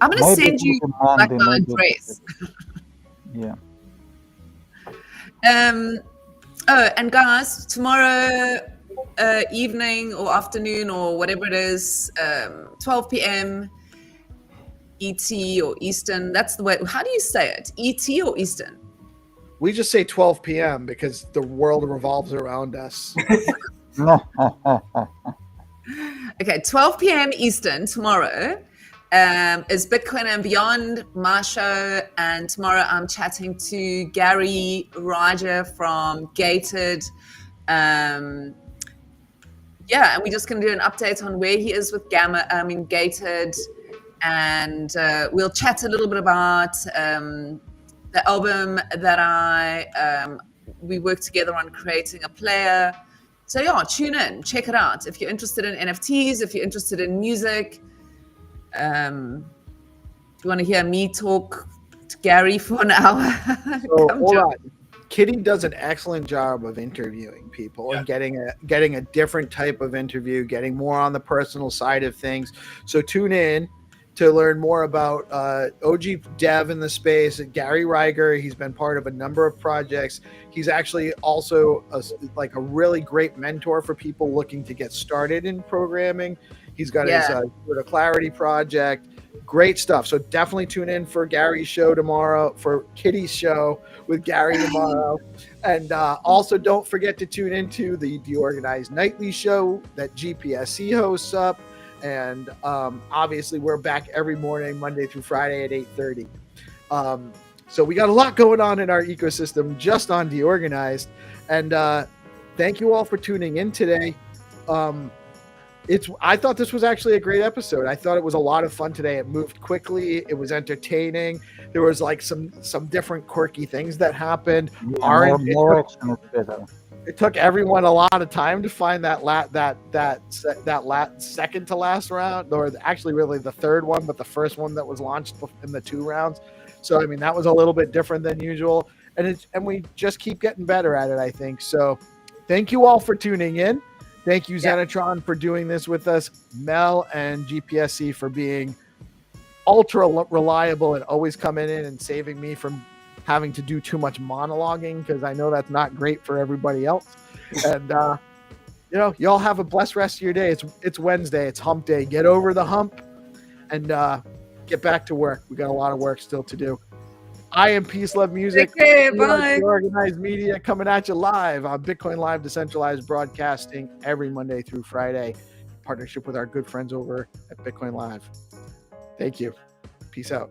I'm going to Maybe send you Monday, like my maybe address. Yeah. Oh, and guys, tomorrow evening or afternoon or whatever it is, 12 p.m. ET or Eastern. That's the way. How do you say it? ET or Eastern? We just say 12 p.m. because the world revolves around us. Okay, 12 p.m. Eastern tomorrow is Bitcoin and Beyond, my show. And tomorrow I'm chatting to Gary Raja from Gated. And we're just going to do an update on where he is with Gated. And we'll chat a little bit about the album that we worked together on creating a player. So yeah, tune in, check it out. If you're interested in NFTs, if you're interested in music, if you want to hear me talk to Gary for an hour. So hold on. Kitty does an excellent job of interviewing people and getting a different type of interview, getting more on the personal side of things. So tune in to learn more about OG dev in the space, Gary Reiger. He's been part of a number of projects. He's actually also a really great mentor for people looking to get started in programming. He's got his Clarity project. Great stuff. So definitely tune in for Gary's show tomorrow, for Kitty's show with Gary tomorrow. And also don't forget to tune into the DeOrganized nightly show that GPSC hosts up. And obviously we're back every morning, Monday through Friday at 8:30. So we got a lot going on in our ecosystem just on DeOrganized. And thank you all for tuning in today. I thought this was actually a great episode. I thought it was a lot of fun today. It moved quickly. It was entertaining. There was like some different quirky things that happened. It took everyone a lot of time to find that second to last round, or actually really the third one, but the first one that was launched in the 2 rounds. So I mean that was a little bit different than usual, and we just keep getting better at it, I think. So thank you all for tuning in. Thank you, Xenitron, for doing this with us. Mel and GPSC for being ultra reliable and always coming in and saving me from having to do too much monologuing, because I know that's not great for everybody else. And y'all have a blessed rest of your day. It's Wednesday. It's hump day. Get over the hump and get back to work. We got a lot of work still to do. I am PeaceLoveMusic. Take care, bye. Organized Media coming at you live on BitcoinLive, Decentralized broadcasting every Monday through Friday. Partnership with our good friends over at BitcoinLive. Thank you. Peace out.